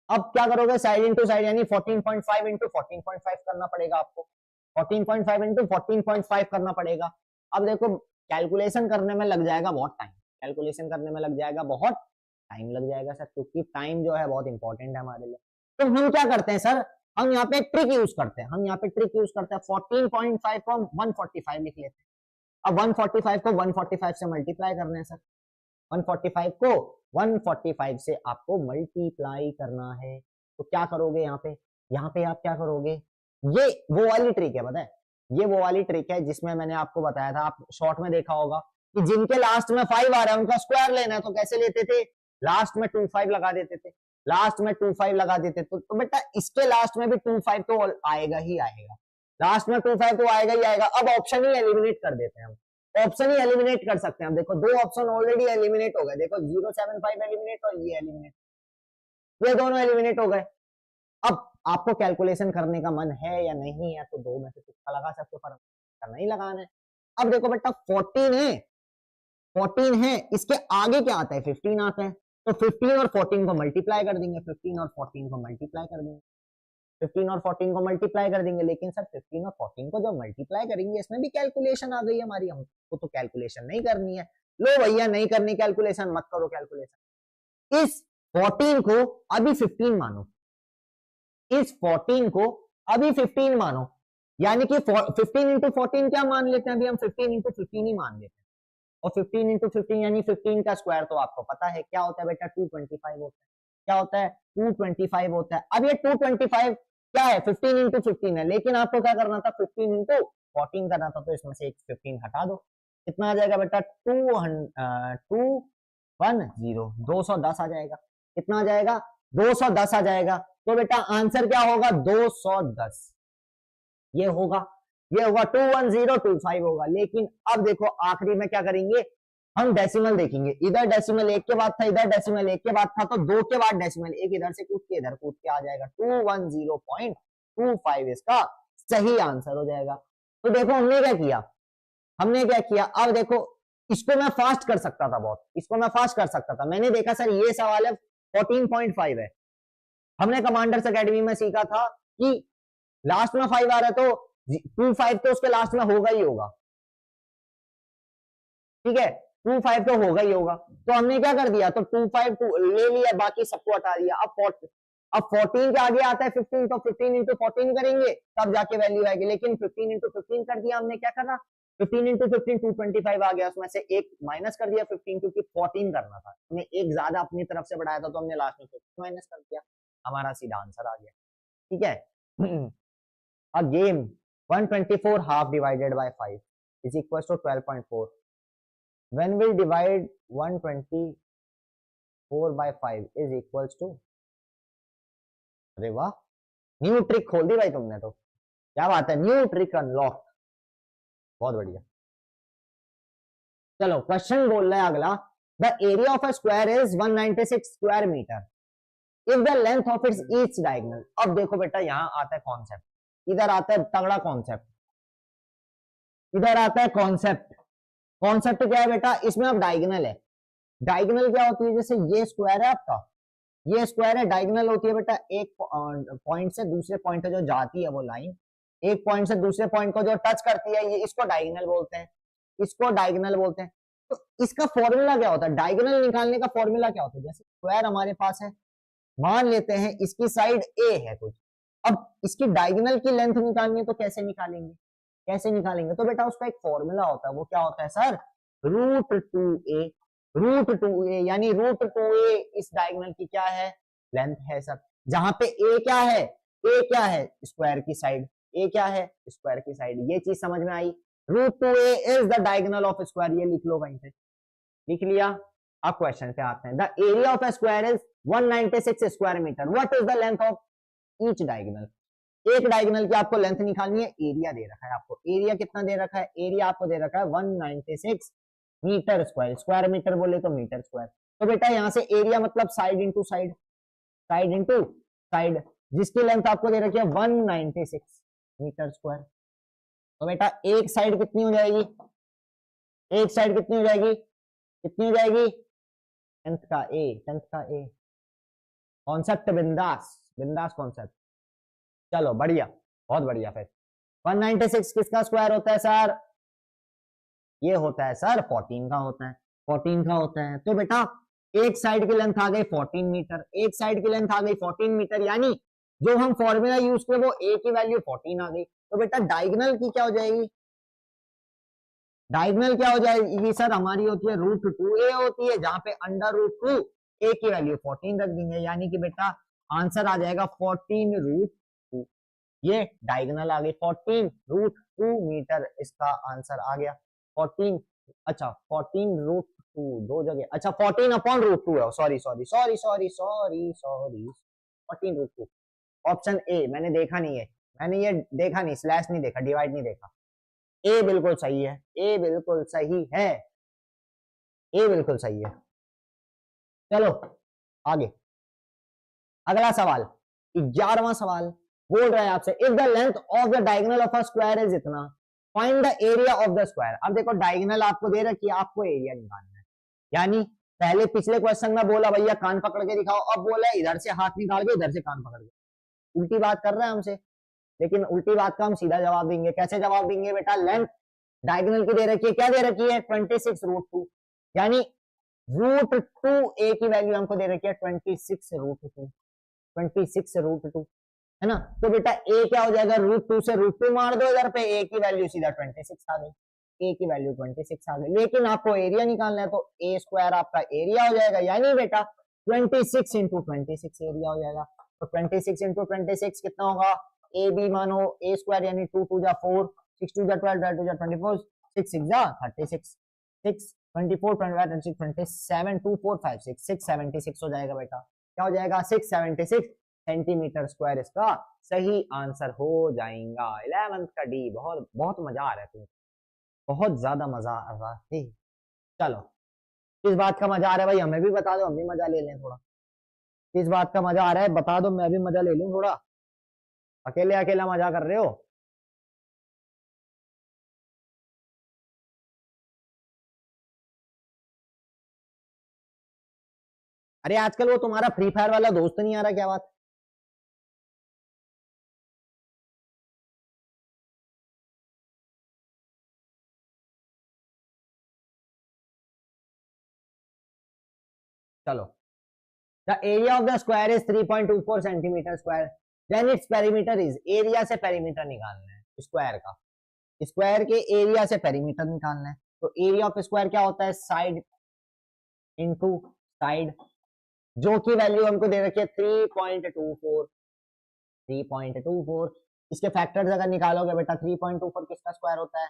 अब क्या करोगे, साइड इंटू साइड यानी 14.5 इंटू 14.5 करना पड़ेगा आपको, 14.5 इंटू 14.5 करना पड़ेगा। अब देखो कैलकुलेशन करने में लग जाएगा बहुत टाइम, कैलकुलेशन करने में लग जाएगा बहुत टाइम लग जाएगा सर, क्योंकि टाइम जो है बहुत इंपॉर्टेंट है हमारे लिए। तो हम क्या करते हैं सर, हम यहाँ पे ट्रिक यूज करते हैं, 14.5 को 145 लिख लेते हैं। अब 145 को 145 से मल्टीप्लाई करना है सर, 145 को 145 से आपको मल्टीप्लाई करना है। तो क्या करोगे यहाँ पे आप क्या करोगे, ये वो वाली ट्रिक है, पता है ये वो वाली ट्रिक है जिसमें मैंने आपको बताया था, आप शॉर्ट में देखा होगा कि जिनके लास्ट में 5 आ रहा है उनका स्क्वायर लेना है, तो कैसे लेते थे, लास्ट में 25 लगा देते थे, लास्ट में 25 लगा देते तो बेटा इसके लास्ट में भी 25 तो आएगा ही आएगा, लास्ट में 25 तो आएगा ही आएगा। अब ऑप्शन ही एलिमिनेट कर देते हैं हम, ऑप्शन ही एलिमिनेट कर सकते हैं हम। देखो दो ऑप्शन ऑलरेडी एलिमिनेट हो गए, देखो 075 एलिमिनेट और ये एलिमिनेट, ये दोनों एलिमिनेट हो गए। अब आपको कैलकुलेशन करने का मन है या नहीं है तो दो में से तुक्का लगा सकते हो, पर नहीं लगाना है। अब देखो बेटा 14 है, इसके आगे क्या आता है, 15 आता है, तो 15 और 14 को मल्टीप्लाई कर देंगे, 15 और 14 को मल्टीप्लाई कर देंगे, 15 और 14 को मल्टीप्लाई कर देंगे। लेकिन सर 15 और 14 को जब मल्टीप्लाई करेंगे इसमें भी कैलकुलेशन आ गई हमारी, हमको तो कैलकुलेशन नहीं करनी है। लो भैया नहीं करनी कैलकुलेशन, मत करो कैलकुलेशन। इस 14 को अभी 15 मानो, इस 14 को अभी 15 मानो, यानी कि 15 इंटू 14 क्या मान लेते हैं, अभी हम 15 इंटू 15 ही मान लेते हैं। और 15 इंटू 15 यानी 15 का स्क्वायर तो आपको पता है क्या होता है बेटा, 225 होता है। क्या होता है, 225 होता है। अब ये 225 क्या है, 15 इंटू 15 है, लेकिन आपको क्या करना था, 15 इंटू 14 करना था, तो इसमें से एक 15 हटा दो, कितना आ जाएगा बेटा, 210 आ जाएगा। कितना आ जाएगा, 210 आ जाएगा। तो बेटा आंसर क्या होगा, 210 ये होगा 21025 होगा। लेकिन अब देखो आखिरी में क्या करेंगे, हम डेसिमल देखेंगे, इधर डेसिमल 1 के बाद था, इधर डेसिमल 1 के बाद था, तो 2 के बाद डेसिमल 1 इधर से कूद के इधर कूद के आ जाएगा, 210.25 इसका सही आंसर हो जाएगा। तो देखो हमने क्या किया, अब देखो इसको मैं फास्ट कर सकता था बहुत, इसको मैं फास्ट कर सकता था। मैंने देखा सर ये सवाल है 14.5 है, हमने कमांडर्स एकेडमी में सीखा था कि लास्ट में 5 आ रहा है तो 25 तो उसके लास्ट में होगा ही होगा, ठीक है, 25 तो होगा ही होगा। तो हमने क्या कर दिया, तो 25 ले लिया, बाकी सबको हटा दिया। अब 14 के आगे आता है 15, तो 15 इंटू 14 करेंगे तब जाके वैल्यू आएगी। लेकिन 15 इंटू 15 कर दिया हमने, क्या करना, 15 इंटू 15 225 आ गया, उसमें से एक माइनस कर दिया 15, क्योंकि 14 करना था, हमने एक ज्यादा अपनी तरफ से बढ़ाया था, तो हमने लास्ट में 15 माइनस कर दिया, हमारा सीधा आंसर आ गया। ठीक है, again 124 half divided by 5 is equals to 12.4. When we divide 124 by 5 is equals to, अरे वाह न्यू ट्रिक खोल दी भाई तुमने, तो क्या बात है, न्यू ट्रिक अनलॉक, बहुत बढ़िया। चलो क्वेश्चन बोल रहा है अगला, the area of a square is 196 square metre if the length of its each diagonal. अब देखो बेटा यहाँ आता है कॉन्सेप्ट, इधर आता है तगड़ा कॉन्सेप्ट, इधर आता है कॉन्सेप्ट। कॉन्सेप्ट क्या है बेटा, इसमें अब डायगोनल है। डायगोनल क्या होती है, जैसे ये स्क्वायर है आपका, ये स्क्वायर है, डायगोनल होती है बेटा एक पॉइंट से दूसरे पॉइंट पे जो जाती है वो लाइन, एक पॉइंट से दूसरे पॉइंट को जो टच करती है, ये इसको डायगोनल बोलते हैं, इसको डायगोनल बोलते हैं। तो इसका फॉर्मूला क्या होता है, डायगोनल निकालने का फॉर्मूला क्या होता है, जैसे स्क्वायर हमारे पास है, मान लेते हैं इसकी साइड ए है कुछ, अब इसकी डायगोनल की लेंथ निकालनी है तो कैसे निकालेंगे, तो बेटा उसका एक फॉर्मूला होता है, वो क्या होता है सर, √2a √2a, यानी √2a इस डायगोनल की क्या है, लेंथ है सर। जहां पे a क्या है, a क्या है, स्क्वायर की साइड, a क्या है, स्क्वायर की साइड। ये चीज समझ में आई। √2a is the diagonal of square, ये लिख लो वहीं पे, लिख लिया। अब क्वेश्चन पे आते हैं। The area of a square is 196 square metre, what is the length of each diagonal. एक डायगोनल की आपको लेंथ निकालनी है, एरिया दे रखा है आपको, एरिया कितना दे रखा है, एरिया आपको दे रखा है 196 मीटर स्क्वायर, स्क्वायर मीटर बोले तो मीटर स्क्वायर। तो बेटा यहाँ से एरिया मतलब side into side, side into side, जिसकी लेंथ आपको दे रखी है 196 मीटर स्क्वायर। तो बेटा एक साइड कितनी हो जाएगी, एक साइड कितनी हो जाएगी, कितनी हो जाएगी, टेंथ का ए, टेंथ का ए। कॉन्सेप्ट बिंदास, बिंदास कॉन्सेप्ट। चलो बढ़िया, बहुत बढ़िया। फिर 196 किसका स्क्वायर होता है सर, ये होता है सर 14 का होता है, 14 का होता है। तो बेटा एक साइड की लेंथ आ गई 14 मीटर, एक साइड की लेंथ आ गई 14 मीटर, यानी जो हम फॉर्मूला यूज किए वो ए की वैल्यू 14 आ गई। तो बेटा डायगोनल की क्या हो जाएगी, डायगोनल क्या हो जाएगी सर, हमारी होती है √2a होती है, जहां पे √2 a की वैल्यू 14 रख देंगे, यानी कि बेटा आंसर आ जाएगा 14√2। ये डायगोनल आ गई 14√2 मीटर, इसका आंसर आ गया 14। अच्छा 14√2 दो जगह, अच्छा 14/√2 है, sorry sorry sorry sorry sorry sorry 14√2। Option A मैंने देखा नहीं है, मैंने ये देखा नहीं, स्लैश नहीं देखा, डिवाइड नहीं देखा। ए बिल्कुल सही है, ए बिल्कुल सही है, ए बिल्कुल सही है। चलो आगे, अगला सवाल, 11वां सवाल बोल रहा है आपसे, if the length of the diagonal of a square is इतना, find the area of the square. अब देखो डायगोनल आपको दे रखी है, आपको एरिया निकालना है। यानी पहले पिछले क्वेश्चन में बोला भैया कान पकड़ के दिखाओ, अब बोला इधर से हाथ निकाल के इधर से कान पकड़ के, उल्टी बात कर रहा है हमसे। लेकिन उल्टी बात का हम सीधा जवाब देंगे। कैसे जवाब देंगे बेटा, लेंथ डायगोनल की दे रखी है, क्या दे रखी है 26√2, यानी √2a की वैल्यू हमको दे रखी है 26√2, 26√2 है ना। तो बेटा a क्या हो जाएगा, √2 से √2 मार दो इधर पे, a की वैल्यू सीधा 26 आ गई, a की वैल्यू 26 आ गई। लेकिन आपको एरिया निकालना है, तो a स्क्वायर आपका एरिया हो जाएगा, यानी बेटा 26 इंटू 26 एरिया हो जाएगा। तो 26 इंटू 26 कितना होगा, ए बी मानो a स्क्वायर, यानी 2 2 जा 4, 6 2 जा 12, 12 2 जा 24, 6 6 जा 36, 6 24 25 26 27 2 4 5 6 676 हो जाएगा बेटा। क्या हो जाएगा, 676 सेंटीमीटर स्क्वायर इसका सही आंसर हो जाएगा। 11th का डी। बहुत बहुत मजा आ रहा है तुमको, बहुत ज्यादा मजा आ रहा है। चलो किस बात का मजा आ रहा है भाई, हमें भी बता दो, हम भी मजा ले लें थोड़ा। किस बात का मजा आ रहा है बता दो, मैं भी मजा ले लूं थोड़ा। अकेले अकेला मजा कर रहे हो। अरे आजकल वो तुम्हारा फ्री फायर वाला दोस्त नहीं आ रहा, क्या बात। चलो, the area of the square is 3.24 centimetre square, then its perimeter is, area से पेरीमीटर निकालना है स्क्वायर का, स्क्वायर के एरिया से पेरीमीटर निकालना है। तो एरिया ऑफ स्क्वायर क्या होता है, साइड इंटू साइड, जो की वैल्यू हमको दे रखी है 3.24, 3.24। इसके फैक्टर्स अगर निकालोगे बेटा, 3.24 किसका स्क्वायर होता है,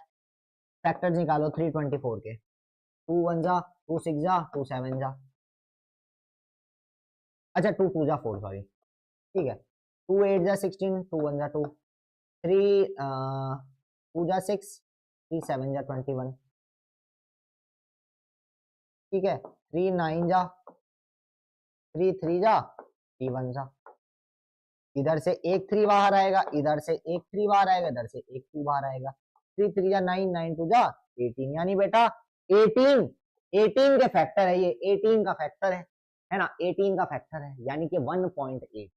फैक्टर्स निकालो 324 के, 2 1 जा, 2 6 जा, 2 7 जा, अच्छा 2 2 जा 4, सॉरी ठीक है, 2 8 जा 16, 2 1 जा 2, 3 2 जा 6, 3 7 जा 21, ठीक है, 3 9 जा, 3 3 जा, 3 1 जा, इधर से एक 3 बाहर आएगा, इधर से एक 3 बाहर आएगा, इधर से एक 2 बाहर आएगा, 3 3 जा 9, 9 2 जा 18, यानी बेटा 18, 18 के फैक्टर है ये, 18 का फैक्टर है ना, 18 का फैक्टर है, यानी कि 1.8,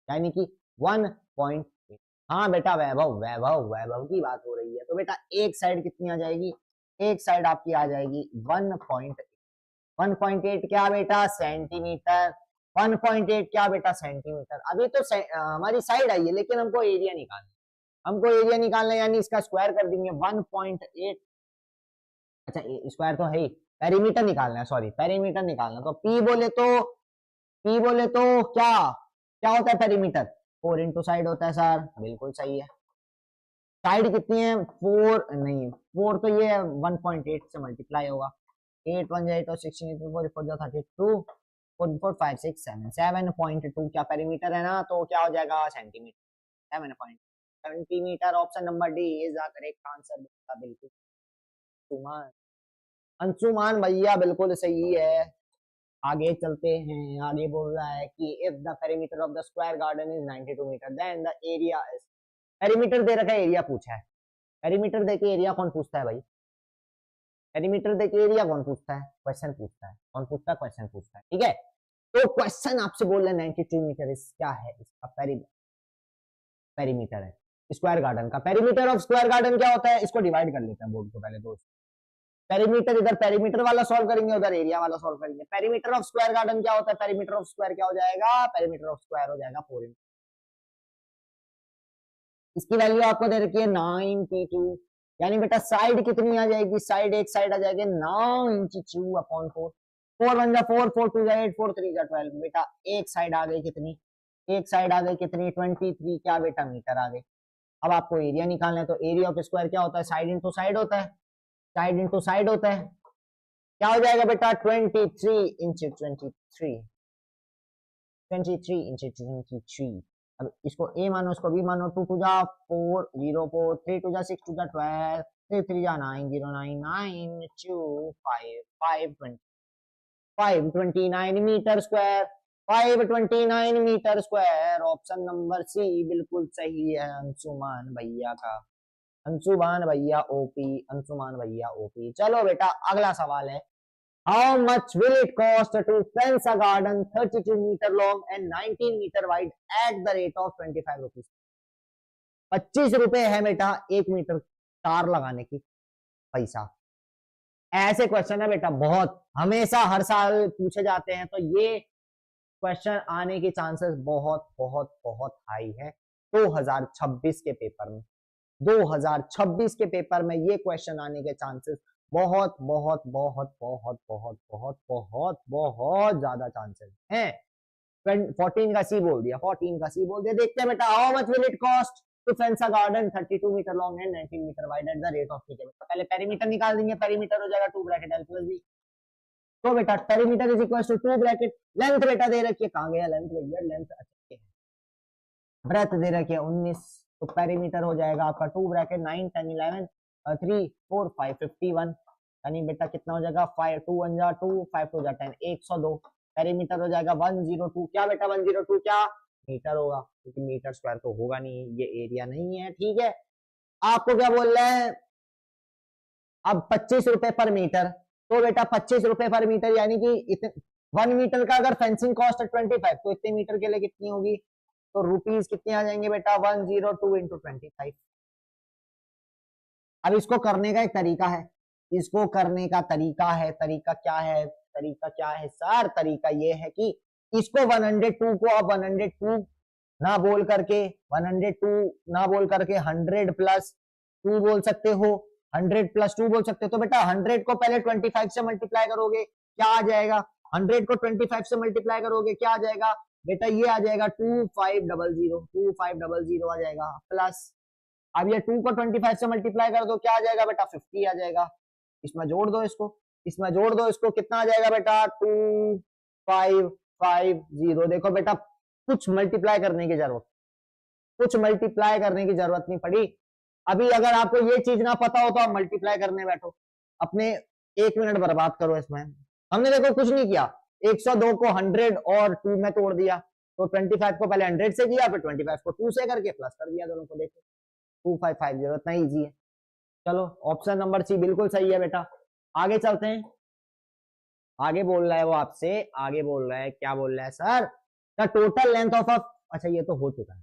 यानी कि 1.8। हाँ बेटा वैभव वैभव वैभव की बात हो रही है। तो बेटा एक साइड कितनी आ जाएगी, एक साइड आपकी आ जाएगी 1.8, 1.8 क्या बेटा सेंटीमीटर, 1.8 क्या बेटा सेंटीमीटर। अभी तो हमारी साइड आई है, लेकिन हमको एरिया निकालना है, हमको एरिया निकालना है, यानी इसका स्क्वायर कर देंगे 1.8, अच्छा स्क्वायर तो है ही, पेरीमीटर निकालना है, सॉरी पेरीमीटर निकालना। तो पी बोले तो क्या क्या होता है पेरीमीटर? 4 इंटू साइड होता है सर, बिल्कुल सही है। साइड कितनी है? 4 नहीं, 4 तो ये 1.8 से मल्टीप्लाई होगा। 8 1 8 और 16 4 4 32 4 4 5 6 7 7.2 क्या पेरीमीटर है ना, तो क्या हो जाएगा? Centimetre. 7 centimetre. Option number D is the correct answer. बिल्कुल अंशुमान, अंशुमान भैया बिल्कुल सही है। आगे चलते हैं। आगे बोल रहा है कि if the perimeter of the square garden is 92 metre then the area is. Perimeter दे रखा है, एरिया पूछा है। पेरीमीटर दे के एरिया कौन पूछता है भाई? पेरीमीटर दे के एरिया कौन पूछता है? क्वेश्चन पूछता है। कौन पूछता है? क्वेश्चन पूछता है। ठीक है, तो क्वेश्चन आपसे बोल रहे हैं 92 मीटर इस क्या है? इसका पेरीमीटर है स्क्वायर गार्डन का। पेरीमीटर ऑफ स्क्वायर गार्डन क्या होता है? इसको डिवाइड कर लेते हैं बोर्ड को पहले दोस्त। पेरीमीटर इधर पेरीमीटर वाला सॉल्व करेंगे, उधर एरिया वाला सॉल्व करेंगे। पेरीमीटर ऑफ स्क्वायर गार्डन क्या होता है? पेरीमीटर ऑफ स्क्वायर क्या हो जाएगा? पेरीमीटर ऑफ स्क्वायर हो जाएगा 4। इसकी वैल्यू आपको दे रखी है 92, यानी बेटा साइड कितनी आ जाएगी? साइड एक साइड आ जाएगी 92/4। 4 1 जा 4 4 2 जा 8 4 3 जा 12। बेटा एक साइड आ गई कितनी? एक साइड आ गई कितनी? 23 क्या बेटा मीटर आ गई। अब आपको एरिया निकालना है, तो एरिया ऑफ स्क्वायर क्या होता है? साइड इंटू साइड होता है। साइड इंटू साइड होता है। क्या हो जाएगा बेटा? 23 इंच 23 इंच 23। अब इसको ए मानो, इसको बी मानो। 2 2 जा 4 0 4 3 2 जा 6 2 जा 12 3 3 जा 9 0 9 9 2 5 529 metre square. 529 metre square. Option number C बिल्कुल सही है अंशुमान भैया का। अंशुमान भैया ओपी, अंशुमान भैया ओपी। चलो बेटा अगला सवाल है। How much will it cost to fence a garden 32 metre long and 19 metre wide at the rate of 25 rupees? 25 रुपए है बेटा 1 मीटर तार लगाने की पैसा। ऐसे क्वेश्चन है बेटा बहुत, हमेशा हर साल पूछे जाते हैं, तो ये क्वेश्चन आने के चांसेस बहुत बहुत बहुत हाई है 2026 के पेपर में। 2026 के पेपर में ये क्वेश्चन आने के चांसेस बहुत बहुत बहुत बहुत बहुत बहुत बहुत बहुत ज्यादा चांसेस हैं। 14 का सी बोल दिया, 14 का सी बोल दिया। देखते हैं बेटा, how much will it cost to fence a garden 32 metre long and 19 metre wide at the rate of. ठीक है बेटा, पहले पेरीमीटर निकाल देंगे। पेरीमीटर हो जाएगा 2 ब्रैकेट l प्लस b। तो बेटा perimeter is equal to 2 bracket length बेटा दे रखी है, कहां गया लेंथ भैया? लेंथ अच्छी है। ब्रेथ दे रखी है 19, तो पेरीमीटर हो जाएगा आपका 2 ब्रैकेट 9 10 11 3 4 5 51। यानी बेटा कितना हो जाएगा? 5 2 1 जा 2 5 2 जा 10 102। पेरीमीटर हो जाएगा 102 क्या बेटा? 102 क्या मीटर होगा, क्योंकि मीटर स्क्वायर तो होगा नहीं, ये एरिया नहीं है। ठीक है, आपको क्या बोल रहे हैं अब? 25 रुपए पर मीटर। तो बेटा 25 रुपए पर मीटर यानी कि 1 मीटर का अगर फेंसिंग कॉस्ट है 25, तो इतने मीटर के लिए कितनी होगी? तो रुपीज कितने आ जाएंगे बेटा? 102 इंटू 25। अब इसको करने का एक तरीका है, इसको करने का तरीका है। तरीका क्या है? तरीका क्या है सर? तरीका ये है कि इसको 102 को अब 102 ना बोल करके 102 ना बोल करके 100 प्लस 2 बोल सकते हो, 100 प्लस 2 बोल सकते हो। तो बेटा 100 को पहले 25 से मल्टीप्लाई करोगे, क्या आ जाएगा? 100 को 25 से मल्टीप्लाई करोगे, क्या आ जाएगा बेटा? ये आ जाएगा 2500 आ जाएगा प्लस। अब ये 2 को 25 से मल्टीप्लाई कर दो, क्या आ जाएगा बेटा? 50 आ जाएगा। इसमें जोड़ दो इसको, इसमें जोड़ दो इसको, कितना आ जाएगा बेटा? 2550। देखो बेटा कुछ मल्टीप्लाई करने की जरूरत, कुछ मल्टीप्लाई करने की जरूरत नहीं पड़ी। अभी अगर आपको ये चीज ना पता हो तो आप मल्टीप्लाई करने बैठो, अपने 1 मिनट बर्बाद करो इसमें। हमने देखो कुछ नहीं किया, 102 को 100 और 2 में तोड़ दिया, तो 25 को पहले 100 से किया, फिर 25 को 2 से करके प्लस कर दिया दोनों को। देखो 2550, इतना इजी है। चलो ऑप्शन नंबर सी बिल्कुल सही है बेटा। आगे चलते हैं। आगे बोल रहा है वो आपसे, आगे बोल रहा है, क्या बोल रहा है sir? The total length of अ, अच्छा ये तो हो चुका है।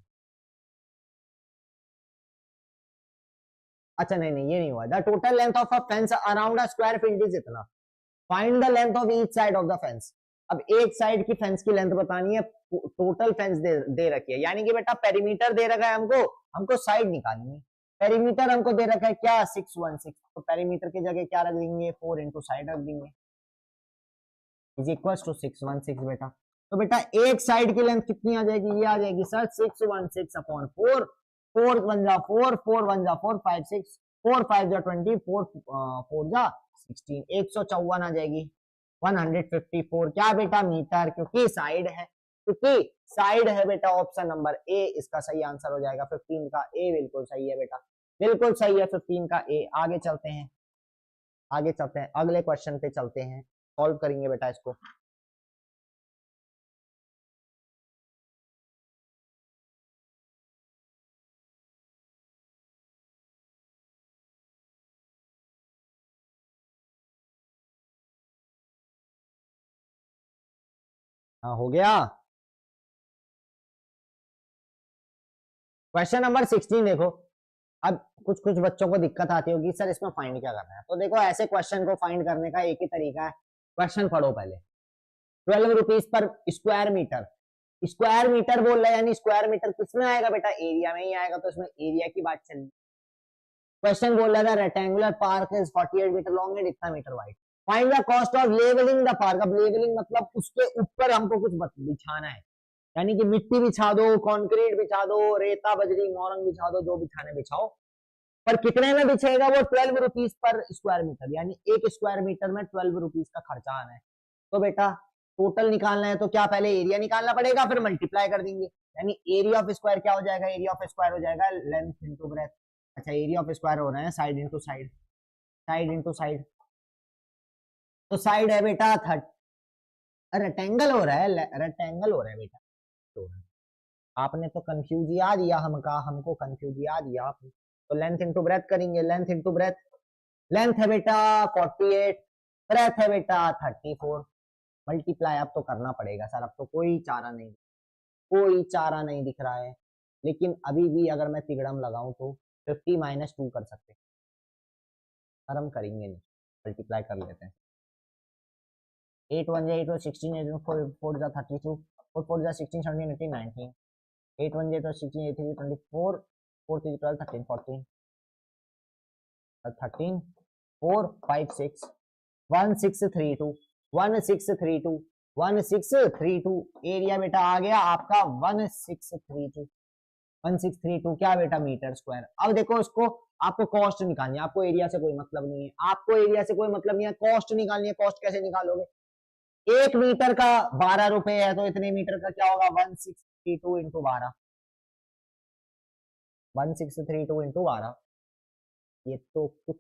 अच्छा नहीं नहीं ये नहीं हुआ। The total length of a fence around a square field is इतना। Find the length of each side of the fence. अब एक साइड की फेंस की लेंथ बतानी है, टोटल फेंस दे रखी है, यानी कि बेटा पेरीमीटर दे रखा है हमको, हमको साइड निकालनी है। पेरीमीटर हमको दे रखा है क्या? 616। तो पेरीमीटर की जगह क्या रख देंगे? 4 इंटू साइड रख देंगे। इज इक्वल टू 616 बेटा। तो बेटा एक साइड की लेंथ कितनी आ जाएगी, ये आ जाएगी सर 616 अपॉन 4, 4 1 जा 4, 4 1 जा 4, 5 6, 4 5 जा 20, 4 4 जा 16, 154 आ जाएगी, 154 क्या बेटा मीटर, क्योंकि साइड है, क्योंकि साइड है बेटा। ऑप्शन नंबर ए इसका सही आंसर हो जाएगा, 15 का ए बिल्कुल सही है बेटा, बिल्कुल सही है 15 का ए। आगे चलते हैं, आगे चलते हैं, अगले क्वेश्चन पे चलते हैं, सॉल्व करेंगे बेटा इसको। हाँ हो गया। क्वेश्चन नंबर 16 देखो। अब कुछ कुछ बच्चों को दिक्कत आती होगी सर इसमें फाइंड क्या करना है, तो देखो ऐसे क्वेश्चन को फाइंड करने का एक ही तरीका है, क्वेश्चन पढ़ो पहले। 12 rupees per square metre, square metre बोल रहा है, यानी स्क्वायर मीटर किसमें आएगा बेटा, एरिया में ही आएगा, तो इसमें एरिया की बात चल रही। क्वेश्चन बोल रहा था rectangular park is 48 metre long and इतना metre wide, find the cost of levelling the park. अब लेवलिंग मतलब उसके ऊपर हमको कुछ बिछाना है, यानी कि मिट्टी बिछा दो, कंक्रीट बिछा दो, रेता बजरी मोरंग बिछा दो, जो बिछाने बिछाओ, पर कितने में बिछेगा वो 12 रुपीज पर स्क्वायर मीटर, यानी एक स्क्वायर मीटर में 12 रुपीज का खर्चा आना है। तो बेटा टोटल निकालना है तो क्या पहले एरिया निकालना पड़ेगा, फिर मल्टीप्लाई कर देंगे, यानी एरिया ऑफ स्क्वायर क्या हो जाएगा, एरिया ऑफ स्क्वायर हो जाएगा लेंथ इंटू ब्रेथ। अच्छा एरिया ऑफ स्क्वायर हो रहे हैं side into side, side into side, तो साइड है बेटा रेक्टेंगल हो रहा है, रेक्टेंगल हो रहा है बेटा। तो आपने तो कंफ्यूज आ दिया हमको कंफ्यूज आ दिया आपने। तो लेंथ इंटू ब्रेथ करेंगे, लेंथ इंटू ब्रेथ, लेंथ है बेटा 48, ब्रेथ है बेटा 34, मल्टीप्लाई अब तो करना पड़ेगा सर, अब तो कोई चारा नहीं, कोई चारा नहीं दिख रहा है। लेकिन अभी भी अगर मैं तिगड़म लगाऊं तो 50 माइनस 2 कर सकते हैं, पर हम करेंगे नहीं, मल्टीप्लाई कर लेते हैं। 8 1 8 16, 8 4 4 32, 4 4 16 17 18 19, 8 1 8 16 8 24, 4 3 12 13 14, 13 4 5 6 1 6 3 2 1 6 3 2 1 6 3 2, एरिया बेटा आ गया आपका 1632, 1632 क्या बेटा मीटर स्क्वायर। अब देखो इसको आपको कॉस्ट निकालनी है, आपको एरिया से कोई मतलब नहीं है, आपको एरिया से कोई मतलब नहीं है, कॉस्ट निकालनी है। कॉस्ट कैसे निकालोगे, एक मीटर का 12 रुपए है, तो इतने मीटर का क्या होगा 1632 इंटू 12, 1632 इंटू 12, ये तो कुछ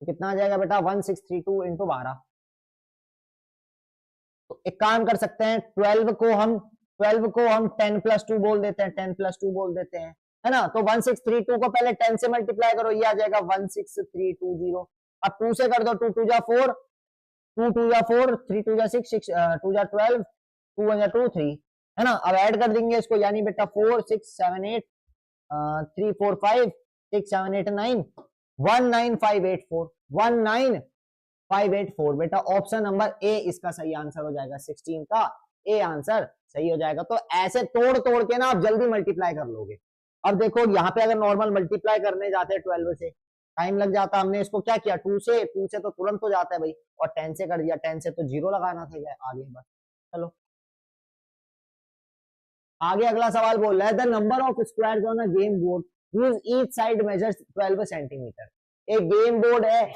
कितना आ जाएगा बेटा 1632 इंटू 12। तो एक काम कर सकते हैं, 12 को हम 10 प्लस 2 बोल देते हैं, 10 प्लस 2 बोल देते हैं, है ना। तो 1632 को पहले 10 से मल्टीप्लाई करो, ये आ जाएगा 16320। अब 2 से कर दो, 2 2 जा 4, 2 2 जा 4, 3 2 जा 6, 6 2 जा 12, 2 1 जा 2 3, है ना। अब ऐड कर देंगे इसको, यानी बेटा 4 6 7 8 3 4 5 6 7 8 9 19584, 19584 बेटा ऑप्शन नंबर ए इसका सही आंसर हो जाएगा, 16 का ए आंसर सही हो जाएगा। तो ऐसे तोड़ तोड़ के ना आप जल्दी मल्टीप्लाई कर लोगे। अब देखो यहाँ पे अगर नॉर्मल मल्टीप्लाई करने जाते हैं 12 से टाइम लग जाता, हमने इसको क्या किया 2 से तो तुरंत हो जाता है भाई, और 10 से कर दिया, 10 से तो जीरो लगाना था आगे बस। चलो आगे अगला सवाल बोल रहा है, the number of squares on a game board use each side measures 12 centimetre. एक गेम बोर्ड है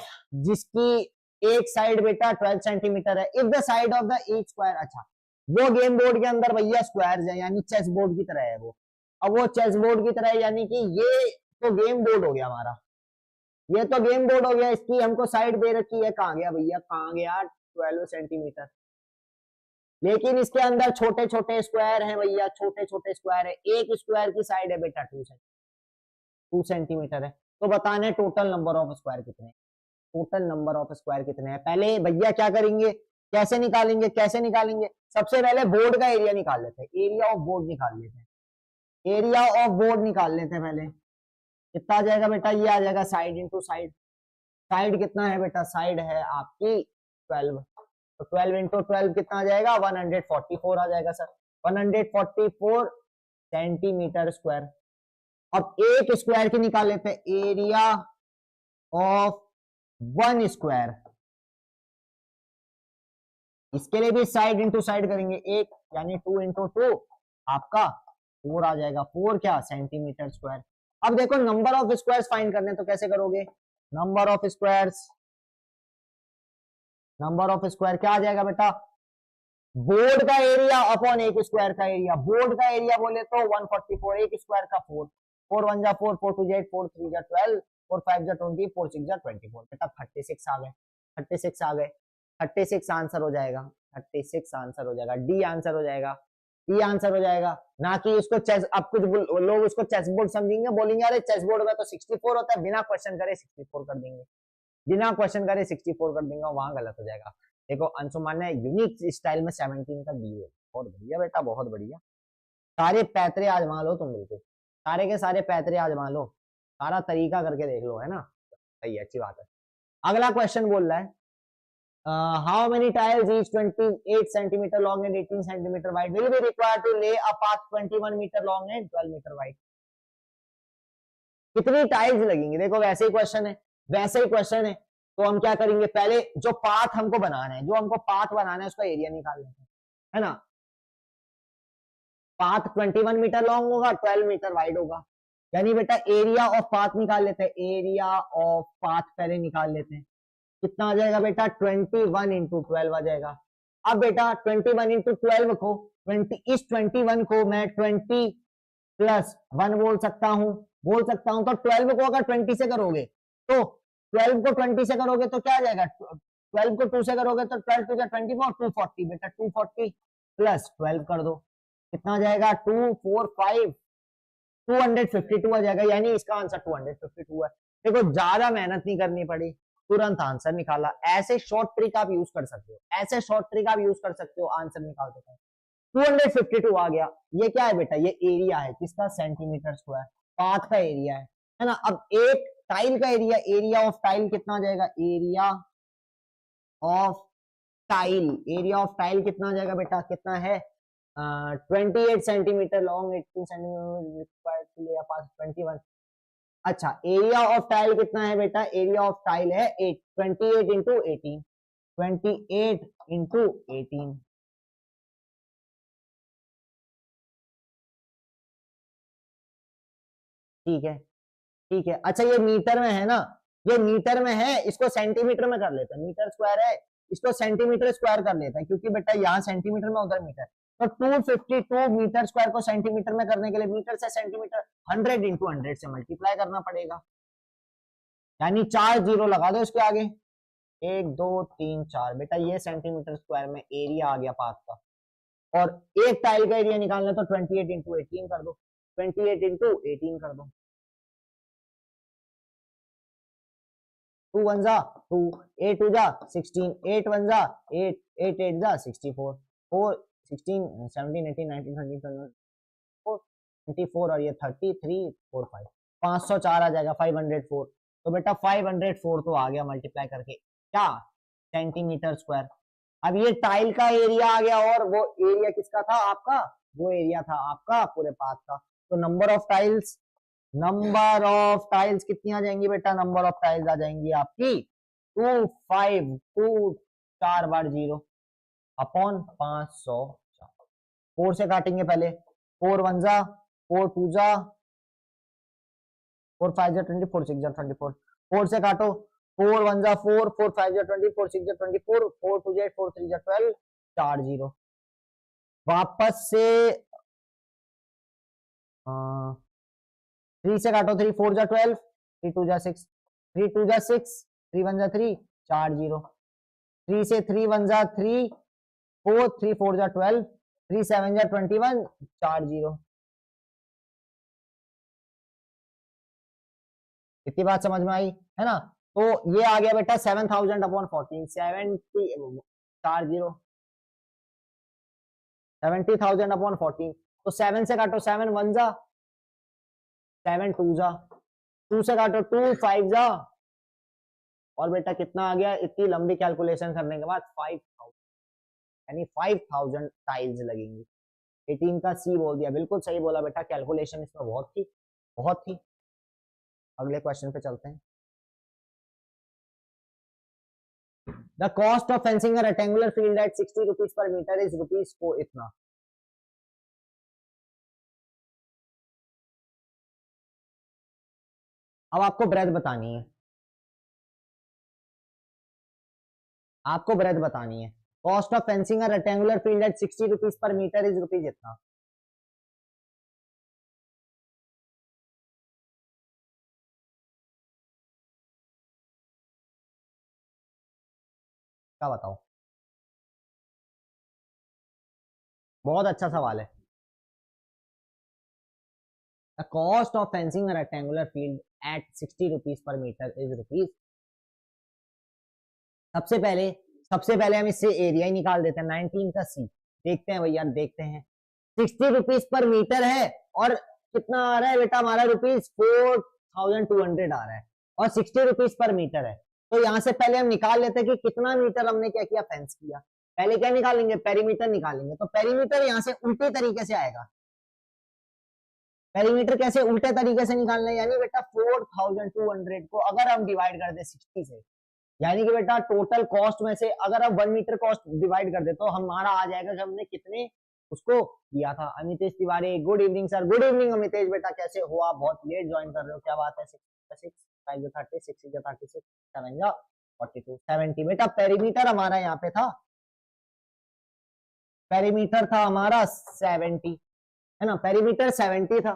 जिसकी एक साइड बेटा 12 सेंटीमीटर है, if the side of the each square, अच्छा वो गेम बोर्ड के अंदर भैया स्क्वायर्स है, यानी चेस बोर्ड की तरह है वो। अब वो चेस बोर्ड की तरह है, यानी कि ये तो गेम बोर्ड हो गया हमारा, ये तो गेम बोर्ड हो गया, इसकी हमको साइड दे रखी है, कहाँ गया भैया, कहाँ गया 12 सेंटीमीटर। लेकिन इसके अंदर छोटे छोटे स्क्वायर हैं भैया, छोटे छोटे स्क्वायर है, एक स्क्वायर की साइड है बेटा 2 सेंटीमीटर है। तो बताने टोटल नंबर ऑफ स्क्वायर कितने, टोटल नंबर ऑफ स्क्वायर कितने हैं। पहले भैया क्या करेंगे, कैसे निकालेंगे, कैसे निकालेंगे, सबसे पहले बोर्ड का एरिया निकाल लेते हैं, एरिया ऑफ बोर्ड निकाल लेते हैं, एरिया ऑफ बोर्ड निकाल लेते हैं पहले। कितना आ जाएगा बेटा, ये आ जाएगा साइड इंटू साइड, साइड कितना है बेटा, साइड है आपकी 12, तो 12 इंटू 12 कितना आ जाएगा 144 आ जाएगा सर, 144 सेंटीमीटर स्क्वायर। अब एक स्क्वायर की निकाल लेते हैं, एरिया ऑफ 1 स्क्वायर, इसके लिए भी साइड इंटू साइड करेंगे, एक यानी 2 इंटू 2 आपका 4 आ जाएगा। 4 क्या सेंटीमीटर स्क्वायर। अब देखो नंबर ऑफ स्क्वायर्स फाइंड करने, तो कैसे करोगे, number of squares, number of square क्या आ जाएगा बेटा, बोर्ड का एरिया अपॉन एक स्क्वायर का एरिया। बोर्ड का एरिया बोले तो 144, एक स्क्वायर का 4, 4 1 जा 4, 4 2 जा 8, 4 3 जा 12, 4 5 जा 20, 4 6 जा 24, बेटा 36 आ गए, 36 आ गए, 36 आंसर हो जाएगा, 36 आंसर हो जाएगा, डी आंसर हो जाएगा, डी आंसर हो जाएगा। ना कि इसको चेस, अब कुछ लोग इसको चेस बोर्ड समझेंगे, बोलेंगे अरे चेस बोर्ड में तो 64 होता है, बिना क्वेश्चन करे 64 कर देंगे, बिना क्वेश्चन करे 64 कर देंगे, वहां गलत हो जाएगा। देखो अंशुमान ने यूनिक स्टाइल में 17 का दी है, बहुत बढ़िया बेटा, बहुत बढ़िया। सारे पैतरे आजमा लो तुम, बिल्कुल सारे के सारे पैतरे आजमा लो, सारा तरीका करके देख लो, है ना, सही है, अच्छी बात है। अगला क्वेश्चन बोल रहा है how many tiles each 28 centimetre long and 18 centimetre wide will be required to lay a path 21 metre long and 12 metre wide. कितनी टाइल्स लगेंगी, देखो वैसे ही क्वेश्चन है, वैसे ही क्वेश्चन है, तो हम क्या करेंगे, पहले जो पाथ हमको बनाना है, जो हमको पाथ बनाना है उसका एरिया निकाल लेते हैं, है ना। पाथ 21 मीटर लॉन्ग होगा, 12 मीटर वाइड होगा, यानी बेटा एरिया ऑफ पाथ निकाल लेते हैं, एरिया ऑफ पाथ पहले निकाल लेते हैं, कितना आ जाएगा बेटा 21 इंटू 12 आ जाएगा। अब बेटा 21 इंटू 12 को 21 को मैं 20 प्लस 1 बोल सकता हूं, तो 12 को अगर 20 से करोगे तो 12 को 20 से करोगे तो क्या आ जाएगा, 12 को 2 से करोगे तो 12 टू 24, 240 बेटा, 240 प्लस 12 कर दो, कितना आ जाएगा 245, 252 आ जाएगा, यानी इसका आंसर 252 है। देखो ज्यादा मेहनत नहीं करनी पड़ी, तुरंत आंसर निकाला। ऐसे शॉर्ट ट्रिक आप यूज कर सकते हो, ऐसे शॉर्ट ट्रिक आप यूज कर सकते हो, आंसर निकाल सकते हो। 252 आ गया, ये क्या है बेटा, ये एरिया है किसका, सेंटीमीटर स्क्वायर, पाथ का एरिया है ना। अब एक टाइल का एरिया, एरिया ऑफ टाइल कितना आ जाएगा, area of tile, area of tile कितना आ जाएगा बेटा, कितना है 28 सेंटीमीटर लॉन्ग, 18 सेंटीमीटर 21। अच्छा एरिया ऑफ टाइल कितना है बेटा, एरिया ऑफ टाइल है 8, 28 इंटू 18, 28 इंटू 18, ठीक है, ठीक है। अच्छा ये मीटर में है ना, ये मीटर में है, इसको सेंटीमीटर में कर लेते हैं, मीटर स्क्वायर है, इसको सेंटीमीटर स्क्वायर कर लेते हैं, क्योंकि बेटा यहाँ सेंटीमीटर में उधर मीटर, तो 252 मीटर स्क्वायर को सेंटीमीटर में करने के लिए मीटर से सेंटीमीटर 100 इंटू 100 से मल्टीप्लाई करना पड़ेगा, यानी 4 जीरो लगा दो इसके आगे, 1 2 3 4 बेटा, ये सेंटीमीटर स्क्वायर में एरिया आ गया पाथ का। और एक टाइल का एरिया निकालना तो 28 इंटू 18 कर दो, 28 इंटू 18 कर दो, 2 1 जा 2, 8 2 जा 16, 8 1 जा 8, 8 8 जा 64, 4 16 17 18 19 20 21 24 और ये 33 4 5, 504 आ जाएगा, 504, तो बेटा 504 तो आ गया मल्टीप्लाई करके क्या, सेंटीमीटर स्क्वायर। अब ये टाइल का एरिया आ गया, और वो एरिया किसका था आपका, वो एरिया था आपका पूरे पाथ का। तो number of tiles, number of tiles कितनी आ जाएंगी बेटा, नंबर ऑफ टाइल्स आ जाएंगी आपकी 2 5 2 4 बार 0 अपॉन 500, 4 से काटेंगे पहले, 4 1 जा 4 2 जा 4 5 जा 20, 4 6 जा 24, 4 से काटो, 4 1 जा 4, 4 5 जा 20, 4 6 जा 24, 4 2 जा 8, 4 3 जा 12, 4 0, वापस से 3 से काटो, 3 4 जा 12, 3 2 जा 6, 3 2 जा 6, 3 1 जा 3, 4 0, 3 से 3 1 जा 3 4, 3 4 जा 12, 3 7 जा 21, 4 0। इतनी बात समझ में आई है ना। तो ये आ गया बेटा 7000 अपॉन 14, 70 4 0 70,000 अपॉन 14, तो 7 से काटो, 7 1 जा 7 2 जा, 2 से काटो 2 5 जा, और बेटा कितना आ गया, इतनी लंबी कैलकुलेशन करने के बाद 5000, यानी 5000 टाइल्स लगेंगी। 18 का सी बोल दिया, बिल्कुल सही बोला बेटा, कैलकुलेशन इसमें बहुत थी, बहुत थी। अगले क्वेश्चन पे चलते हैं। The cost of fencing a rectangular field at 60 rupees per metre is rupees को इतना। अब आपको ब्रेथ बतानी है, आपको ब्रेथ बतानी है। Cost of fencing a rectangular field at 60 rupees per metre is rupees इतना। क्या बताओ? बहुत अच्छा सवाल है। The cost of fencing a rectangular field at 60 rupees per metre is rupees. सबसे पहले हम इससे एरिया ही निकाल देते हैं, 19 का सी। देखते हैं भैया, देखते हैं। 60 रुपीज पर मीटर है और कितना आ रहा है बेटा हमारा, रुपीज 4200 आ रहा है, और 60 रुपीज पर मीटर है। तो यहां से पहले हम निकाल लेते हैं कि कितना मीटर हमने क्या किया, फेंस किया। पहले क्या निकालेंगे, पेरीमीटर निकालेंगे। तो पेरीमीटर यहां से उल्टे तरीके से आएगा। पेरीमीटर कैसे उल्टे तरीके से निकालना है, यानी बेटा 4200 को अगर हम डिवाइड कर दे 60 से, यानी कि बेटा टोटल कॉस्ट में से अगर आप 1 मीटर कॉस्ट डिवाइड कर दे तो हमारा आ जाएगा कि हमने कितने उसको दिया था। Amitesh Tiwari, good evening sir. Good evening Amitesh बेटा, कैसे हो आप? बहुत लेट ज्वाइन कर रहे हो, क्या बात है? 6 5 30 6 36 7 42 70 बेटा पेरीमीटर हमारा यहाँ पे था, पेरीमीटर था हमारा 70, है ना? पेरीमीटर 70 था।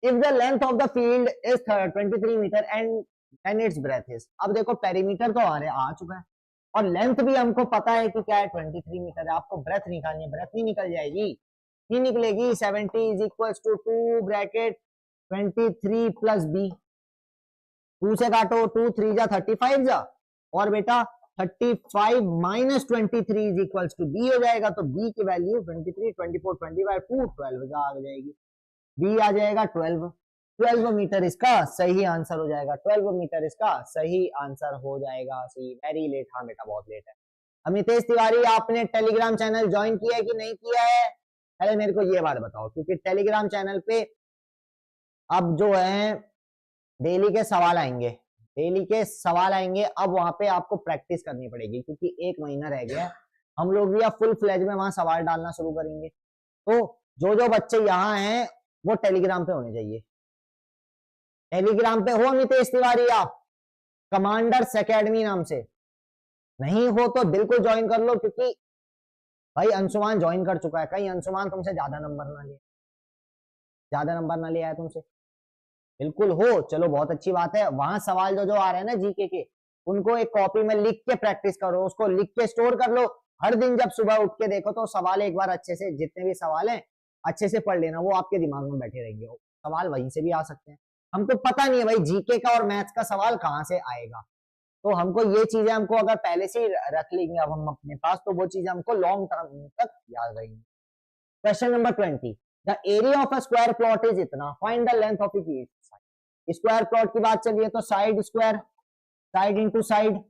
If the length of the field is 23 metre and its breadth is. अब देखो पेरीमीटर तो आ चुका है और लेंथ भी हमको पता है कि क्या है, 23 मीटर है। आपको ब्रेथ निकालनी है, ब्रेथ नहीं निकल जाएगी, नहीं निकलेगी। 70 is equals to 2 bracket 23 plus b, 2 से काटो, 2 3 जा 35 जा, और बेटा 35 minus 23 is equals to b हो जाएगा। तो बी की वैल्यू 23 24 25 2 12 आ जाएगी, बी आ जाएगा 12। 12 मीटर इसका सही आंसर हो जाएगा, 12 मीटर इसका सही आंसर हो जाएगा। सही, वेरी लेट। हाँ बेटा बहुत लेट है। अमितेश तिवारी, आपने टेलीग्राम चैनल ज्वाइन किया है कि नहीं किया है? पहले मेरे को ये बात बताओ, क्योंकि टेलीग्राम चैनल पे अब जो है डेली के सवाल आएंगे, डेली के सवाल आएंगे। अब वहां पे आपको प्रैक्टिस करनी पड़ेगी, क्योंकि 1 महीना रह गया है। हम लोग भी अब फुल फ्लेज में वहां सवाल डालना शुरू करेंगे। तो जो बच्चे यहाँ हैं वो टेलीग्राम पे होने चाहिए। टेलीग्राम पे हो अमितेश तिवारी आप, कमांडर्स एकेडमी नाम से? नहीं हो तो बिल्कुल ज्वाइन कर लो, क्योंकि भाई अंशुमान ज्वाइन कर चुका है। कहीं अंशुमान तुमसे ज्यादा नंबर ना ले आया तुमसे। बिल्कुल हो, चलो बहुत अच्छी बात है। वहां सवाल जो आ रहे हैं ना जीके के, उनको एक कॉपी में लिख के प्रैक्टिस करो, उसको लिख के स्टोर कर लो। हर दिन जब सुबह उठ के देखो तो सवाल एक बार अच्छे से, जितने भी सवाल हैं अच्छे से पढ़ लेना, वो आपके दिमाग में बैठे रहेंगे। सवाल वहीं से भी आ सकते हैं। हमको पता नहीं है भाई जीके का और मैथ्स का सवाल कहाँ से आएगा, तो हमको ये चीजें हमको अगर पहले से ही रख लेंगे अब हम अपने पास, तो वो चीजें हमको लॉन्ग टर्म तक याद रहेंगी। Question number 20, the area of a square plot is इतना, find the length of it. Square plot की बात चलिए तो side square, side into side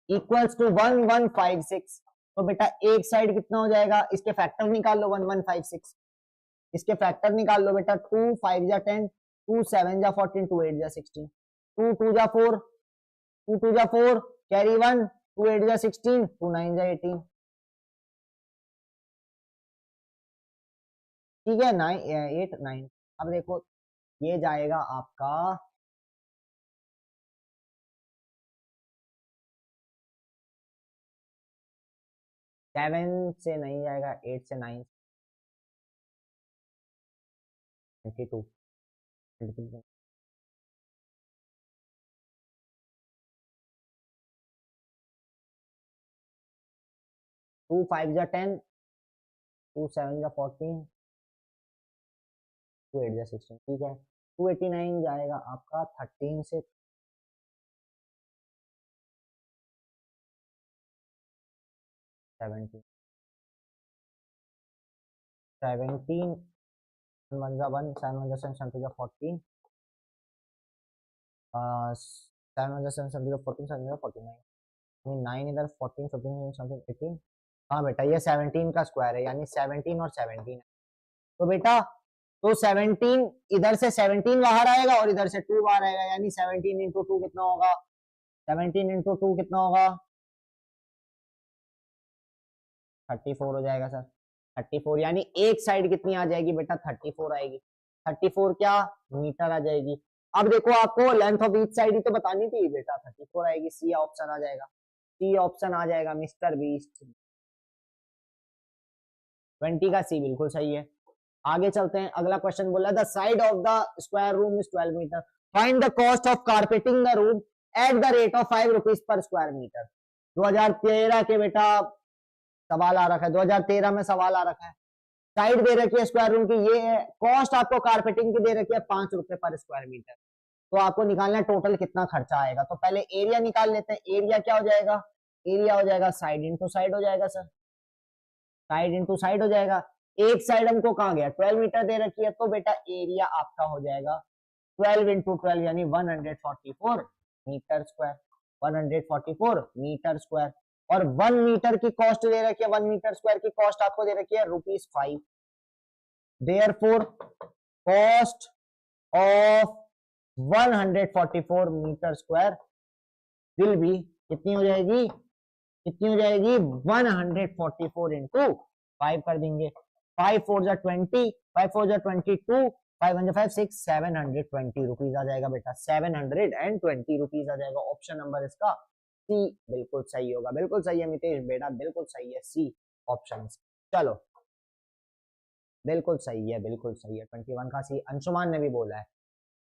equals to 1156। तो बेटा एक साइड कितना हो जाएगा, इसके फैक्टर निकाल लो, 1156। इसके फैक्टर निकाल लो बेटा, 2 5 जा 10, 2 7 जा 14, 2 8 जा 16, 2 2 जा 4, 2 2 जा 4, कैरी 1, 2 8 जा 16, 2 9 जा 18। ठीक है, 9 8 9। अब देखो ये जाएगा आपका 7 से नहीं जाएगा, 8 से 9, 22 2 5 जा 10, 2 7 जा 14, 2 8 जा 16। ठीक है, 289 जाएगा आपका 13 से 17, 17 1 जा 1, 7 1 जा 7, 7 2 जा 14, 7 1 जा 7, 7 2 जा 14, 7 जा 49, 9 इधर 14 15 समथिंग 18। हाँ बेटा ये 17 का स्क्वायर है, यानी 17 और 17 है। तो बेटा तो 17 इधर से 17 बाहर आएगा और इधर से 2 बाहर आएगा, यानी 17 इंटू 2 कितना होगा, 17 इंटू 2 कितना होगा, 34 हो जाएगा सर। 34 यानी एक साइड कितनी आ जाएगी बेटा, 34 आएगी। 34 क्या मीटर आ जाएगी। अब देखो आपको लेंथ ऑफ ईच साइड ही तो बतानी थी बेटा, 34 आएगी। सी ऑप्शन आ जाएगा, सी ऑप्शन आ जाएगा मिस्टर बीस्ट। 20 का सी बिल्कुल सही है। आगे चलते हैं, अगला क्वेश्चन बोला the side of the square room is 12 metre, find the cost of carpeting the room at the rate of 5 rupees per square metre. 2013 के बेटा सवाल आ रखा है, 2013 में सवाल आ रखा है। साइड दे रखी है स्क्वायर रूम की, ये है कॉस्ट आपको कारपेटिंग की दे रखी है 5 रुपए पर स्क्वायर मीटर। तो आपको निकालना है टोटल कितना खर्चा आएगा। तो पहले एरिया निकाल लेते हैं। एरिया क्या हो जाएगा, एरिया हो जाएगा साइड इंटू साइड हो जाएगा सर, साइड इंटू साइड हो जाएगा। एक साइड हमको कहा गया 12 मीटर दे रखी है, तो बेटा एरिया आपका हो जाएगा 12 इंटू 12 यानी 144 मीटर स्क्वायर, 144 मीटर स्क्वायर। और 1 मीटर की कॉस्ट दे रखी है, 1 मीटर स्क्वायर की कॉस्ट आपको दे रखी है ₹5। Therefore cost of 144 metre square will be कितनी हो जाएगी, कितनी हो जाएगी 144 इंटू 5 कर देंगे। 5 4 जा 20, 5 4 जा 22, 5 1 जा 5 6, 720 रुपीज आ जाएगा बेटा, 720 रुपीज आ जाएगा। ऑप्शन नंबर इसका सी बिल्कुल सही होगा। बिल्कुल सही है मितेश बेटा, बिल्कुल सही है सी ऑप्शन। चलो बिल्कुल सही है, बिल्कुल सही है। 21 का सी अंशुमान ने भी बोला है,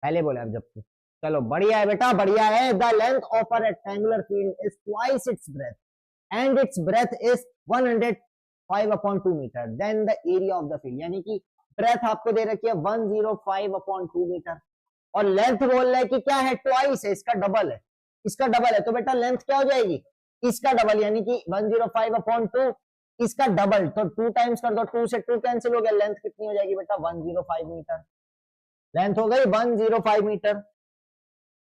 पहले बोला है जब। चलो बढ़िया है बेटा, बढ़िया है। The length of a rectangular field is twice its breadth and its breadth is 105/2 metre, then the area of the field. यानी कि ब्रेथ आपको दे रखी है 105/2 मीटर और लेंथ बोल रहा है कि क्या है, ट्वाइस है, इसका डबल है, इसका डबल है। तो बेटा लेंथ क्या हो जाएगी, इसका डबल, यानी कि 105/2 इसका डबल, तो 2 टाइम्स कर दो, 2 से 2 कैंसिल हो गया, लेंथ कितनी हो जाएगी बेटा 105 मीटर। लेंथ हो गई 105 मीटर,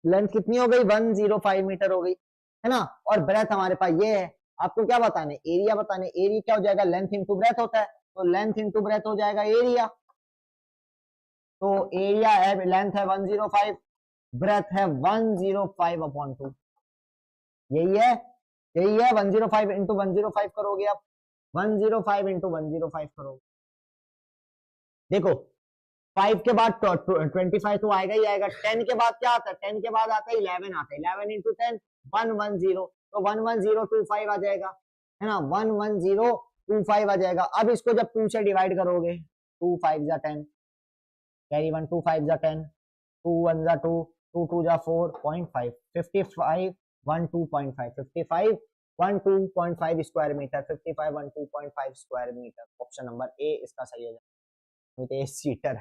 लेंथ कितनी हो गई 105 मीटर हो गई, है ना। और ब्रेथ हमारे पास ये है, आपको क्या बताने, एरिया बताने। एरिया क्या हो जाएगा, लेंथ इंटू ब्रेथ होता है, तो लेंथ इंटू ब्रेथ हो जाएगा एरिया। तो एरिया है, लेंथ है 105, ब्रेथ है 105/2, यही है, यही है। 105 इंटू 105 करोगे आप, 105 इंटू 105 करोगे। देखो 5 के बाद 25 तो आएगा ही आएगा। 10 के बाद क्या आता है, 10 के बाद आता है 11 आता है, 11 इंटू 10 110, तो 11025 आ जाएगा, है ना, 11025 आ जाएगा। अब इसको जब 2 से डिवाइड करोगे, 2 5 जा 10, कैरी 1, 2 5 जा 10, 2 1 जा 2, 2 2 जा 4.5, 55 12.5, 55 12.5 square metre, 55 12.5 square metre. Option number A इसका सही हो जाएगा। तो सीटर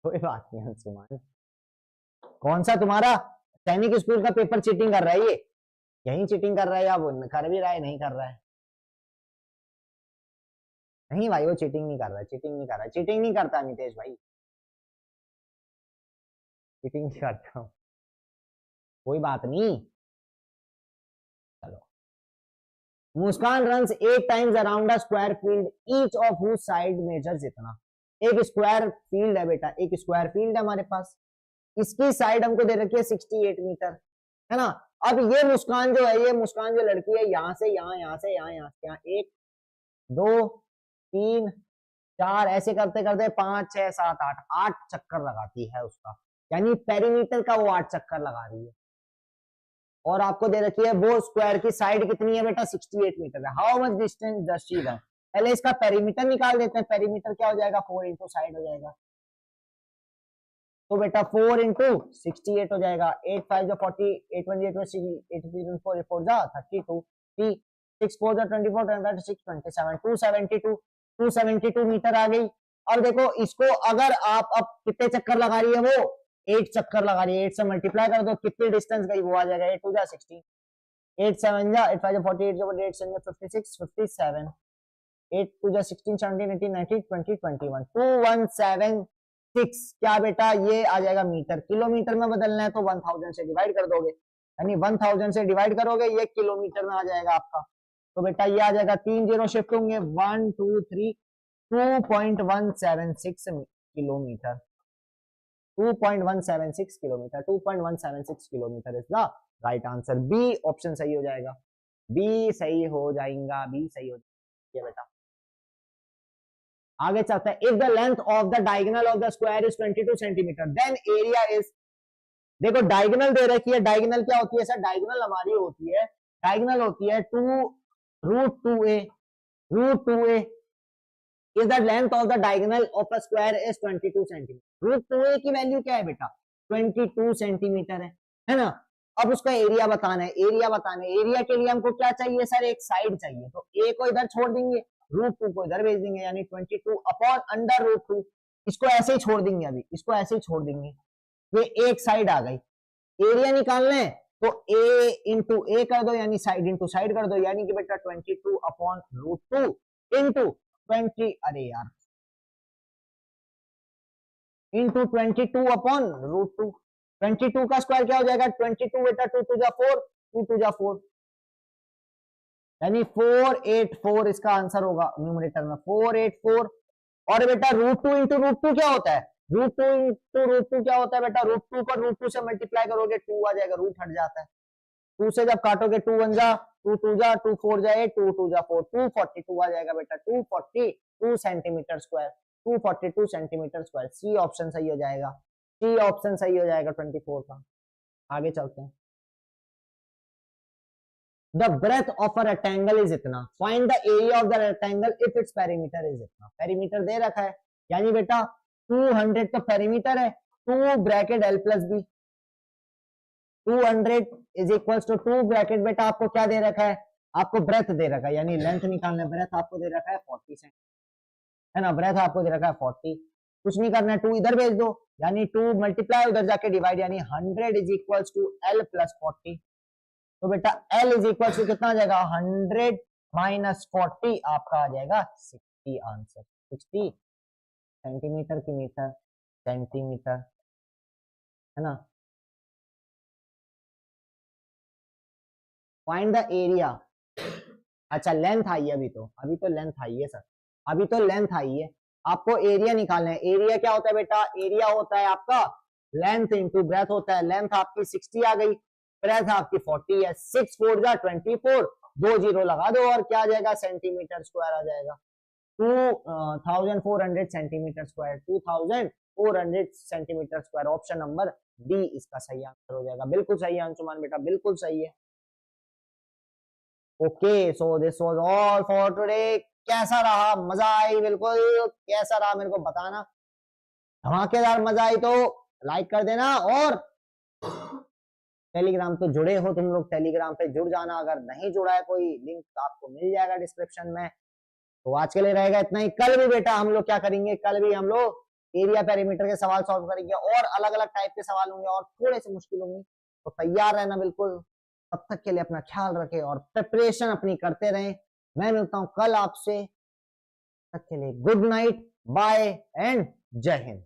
कोई बात नहीं अंशुमान, कौन सा तुम्हारा सैनिक स्कूल का पेपर चीटिंग कर रहा है, ये यही चीटिंग कर रहा है या वो कर भी रहा है, नहीं कर रहा है। नहीं भाई वो चीटिंग नहीं कर रहा है, चीटिंग नहीं कर रहा है, चीटिंग नहीं करता नितेश भाई, चीटिंग नहीं करता हूँ, कोई बात नहीं। चलो, Muskan runs 8 times around a square field, each of whose side measures इतना। एक स्क्वायर फील्ड है बेटा, एक स्क्वायर फील्ड है हमारे पास, इसकी साइड हमको दे रखी है 68 मीटर, है ना। अब ये मुस्कान जो है, ये मुस्कान जो लड़की है, यहां से यहाँ, यहाँ से यहाँ, यहाँ से यहाँ, 1 2 3 4 ऐसे करते करते 5 6 7 8 8 चक्कर लगाती है उसका, यानी पेरीमीटर का वो 8 चक्कर लगा रही है। और आपको दे रखी है वो स्क्वायर की साइड कितनी है बेटा 68 मीटर है। How much distance does she run. पहले इसका पेरीमीटर निकाल देते हैं, पेरीमीटर क्या हो जाएगा 4 इंटू साइड हो जाएगा, तो बेटा 4 इंटू 68 हो जाएगा। 8 5 जो 40, 8 1 8 8 4 4 जा 32, 3 6 4 जा 24 26 27 272 272 मीटर आ गई। अब देखो इसको अगर आप अब कितने चक्कर लगा रही है वो, 8 चक्कर लगा रही है, 8 से मल्टीप्लाई कर दो कितनी डिस्टेंस गई वो आ जाएगा 8 2 जा 16, 8 7 जा 8 5 जा 48 जो 8 7 जा 56 57, 8 2 जा 16 17 18 19 20 21 2176 क्या बेटा ये आ जाएगा मीटर। किलोमीटर में बदलना है तो 1000 से डिवाइड कर दोगे, यानी 1000 से डिवाइड करोगे ये किलोमीटर में आ जाएगा आपका। तो बेटा ये आ जाएगा 3 जीरो शिफ्ट होंगे 1 2 3 2.176 kilometre, 2.176 kilometre, 2.176 kilometre is the right answer. B option सही हो जाएगा, बी सही हो जाएगा, बी सही हो जाएगा बेटा। आगे चलते हैं। If the length of the diagonal of the square is 22 centimetre then area is, देखो डायगोनल दे रखी है, डायगोनल क्या होती है सर, डायगोनल हमारी होती है, डायगोनल होती है 2√2a, √2a is the length of the diagonal of a square is 22 centimetre. √2a की वैल्यू क्या है बेटा, 22 सेंटीमीटर है ना। अब उसका एरिया बताना है, एरिया बताना है, एरिया के लिए हमको क्या चाहिए सर, एक साइड चाहिए, तो a को इधर छोड़ देंगे, √2 को इधर भेज देंगे, यानी 22 अपॉन अंडर √2, इसको ऐसे ही छोड़ देंगे, अभी इसको ऐसे ही छोड़ देंगे, ये एक साइड आ गई। एरिया निकालना है तो a इंटू ए कर दो, यानी साइड इंटू साइड कर दो, यानी कि बेटा 22 अपॉन √2 इंटू 20, अरे यार इंटू 22 अपॉन √2, 22 का स्क्वायर क्या हो जाएगा, 22 बेटा 2 टू जा 4, 2 टू जा 4, यानी 484 इसका आंसर होगा न्यूमरेटर में, 484। और बेटा √2 इंटू √2 क्या होता है, √2 इंटू √2 क्या होता है बेटा, √2 को √2 से मल्टीप्लाई करोगे 2 आ जाएगा, रूट हट जाता है, 2 से जब काटोगे 2 1 जा 2 2 जा 2 4 जाए 2 2 जा 4, 242 आ जाएगा बेटा, 242 centimetre square, 242 centimetre square. C option सही हो जाएगा, सी ऑप्शन सही हो जाएगा 24 का। आगे चलते हैं। The breadth of a rectangle is इतना, find the area of the rectangle if its perimeter is इतना। पेरीमीटर दे रखा है, यानी बेटा 200 तो पेरीमीटर है, 2 bracket l plus b, 200 is equals to 2 bracket, बेटा आपको क्या दे रखा है, आपको ब्रेथ दे रखा है, यानी लेंथ निकालना है, ब्रेथ आपको दे रखा है 40 सेंटीमीटर, है ना, ब्रेथ आपको दे रखा है 40, कुछ नहीं करना है, 2 इधर भेज दो, यानी 2 मल्टीप्लाई उधर जाके डिवाइड, यानी 100 is equals to l plus 40, तो बेटा l इज इक्वल्स टू कितना आ जाएगा, 100 माइनस 40, आपका आ जाएगा 60 आंसर, 60 सेंटीमीटर की मीटर, सेंटीमीटर, है ना। फाइंड द एरिया, अच्छा लेंथ आई है, अभी तो लेंथ आई है सर, अभी तो लेंथ आई है, आपको एरिया निकालना है। एरिया क्या होता है बेटा, एरिया होता है आपका लेंथ इंटू ब्रेथ होता है, लेंथ आपकी 60 आ गई, ब्रेथ आपकी 40 है, 6 4 जा 24, 2 जीरो लगा दो और क्या आ जाएगा, सेंटीमीटर स्क्वायर आ जाएगा, 2400 centimetre square, 2400 centimetre square. Option number D इसका सही आंसर हो जाएगा, बिल्कुल सही अंशुमान बेटा, बिल्कुल सही है। Okay so this was all for today. कैसा रहा, मजा आई बिल्कुल, कैसा रहा मेरे को बताना, धमाकेदार मजा आई तो लाइक कर देना, और टेलीग्राम पे जुड़े हो तुम लोग, टेलीग्राम पे जुड़ जाना, अगर नहीं जुड़ा है कोई, लिंक आपको मिल जाएगा डिस्क्रिप्शन में। तो आज के लिए रहेगा इतना ही, कल भी बेटा हम लोग क्या करेंगे, कल भी हम लोग एरिया पेरीमीटर के सवाल सॉल्व करेंगे, और अलग अलग टाइप के सवाल होंगे और थोड़े से मुश्किल होंगे, तो तैयार रहना बिल्कुल। तब तक के लिए अपना ख्याल रखें और प्रिपरेशन अपनी करते रहें। मैं मिलता हूं कल आपसे, तब तक के लिए गुड नाइट, बाय एंड जय हिंद।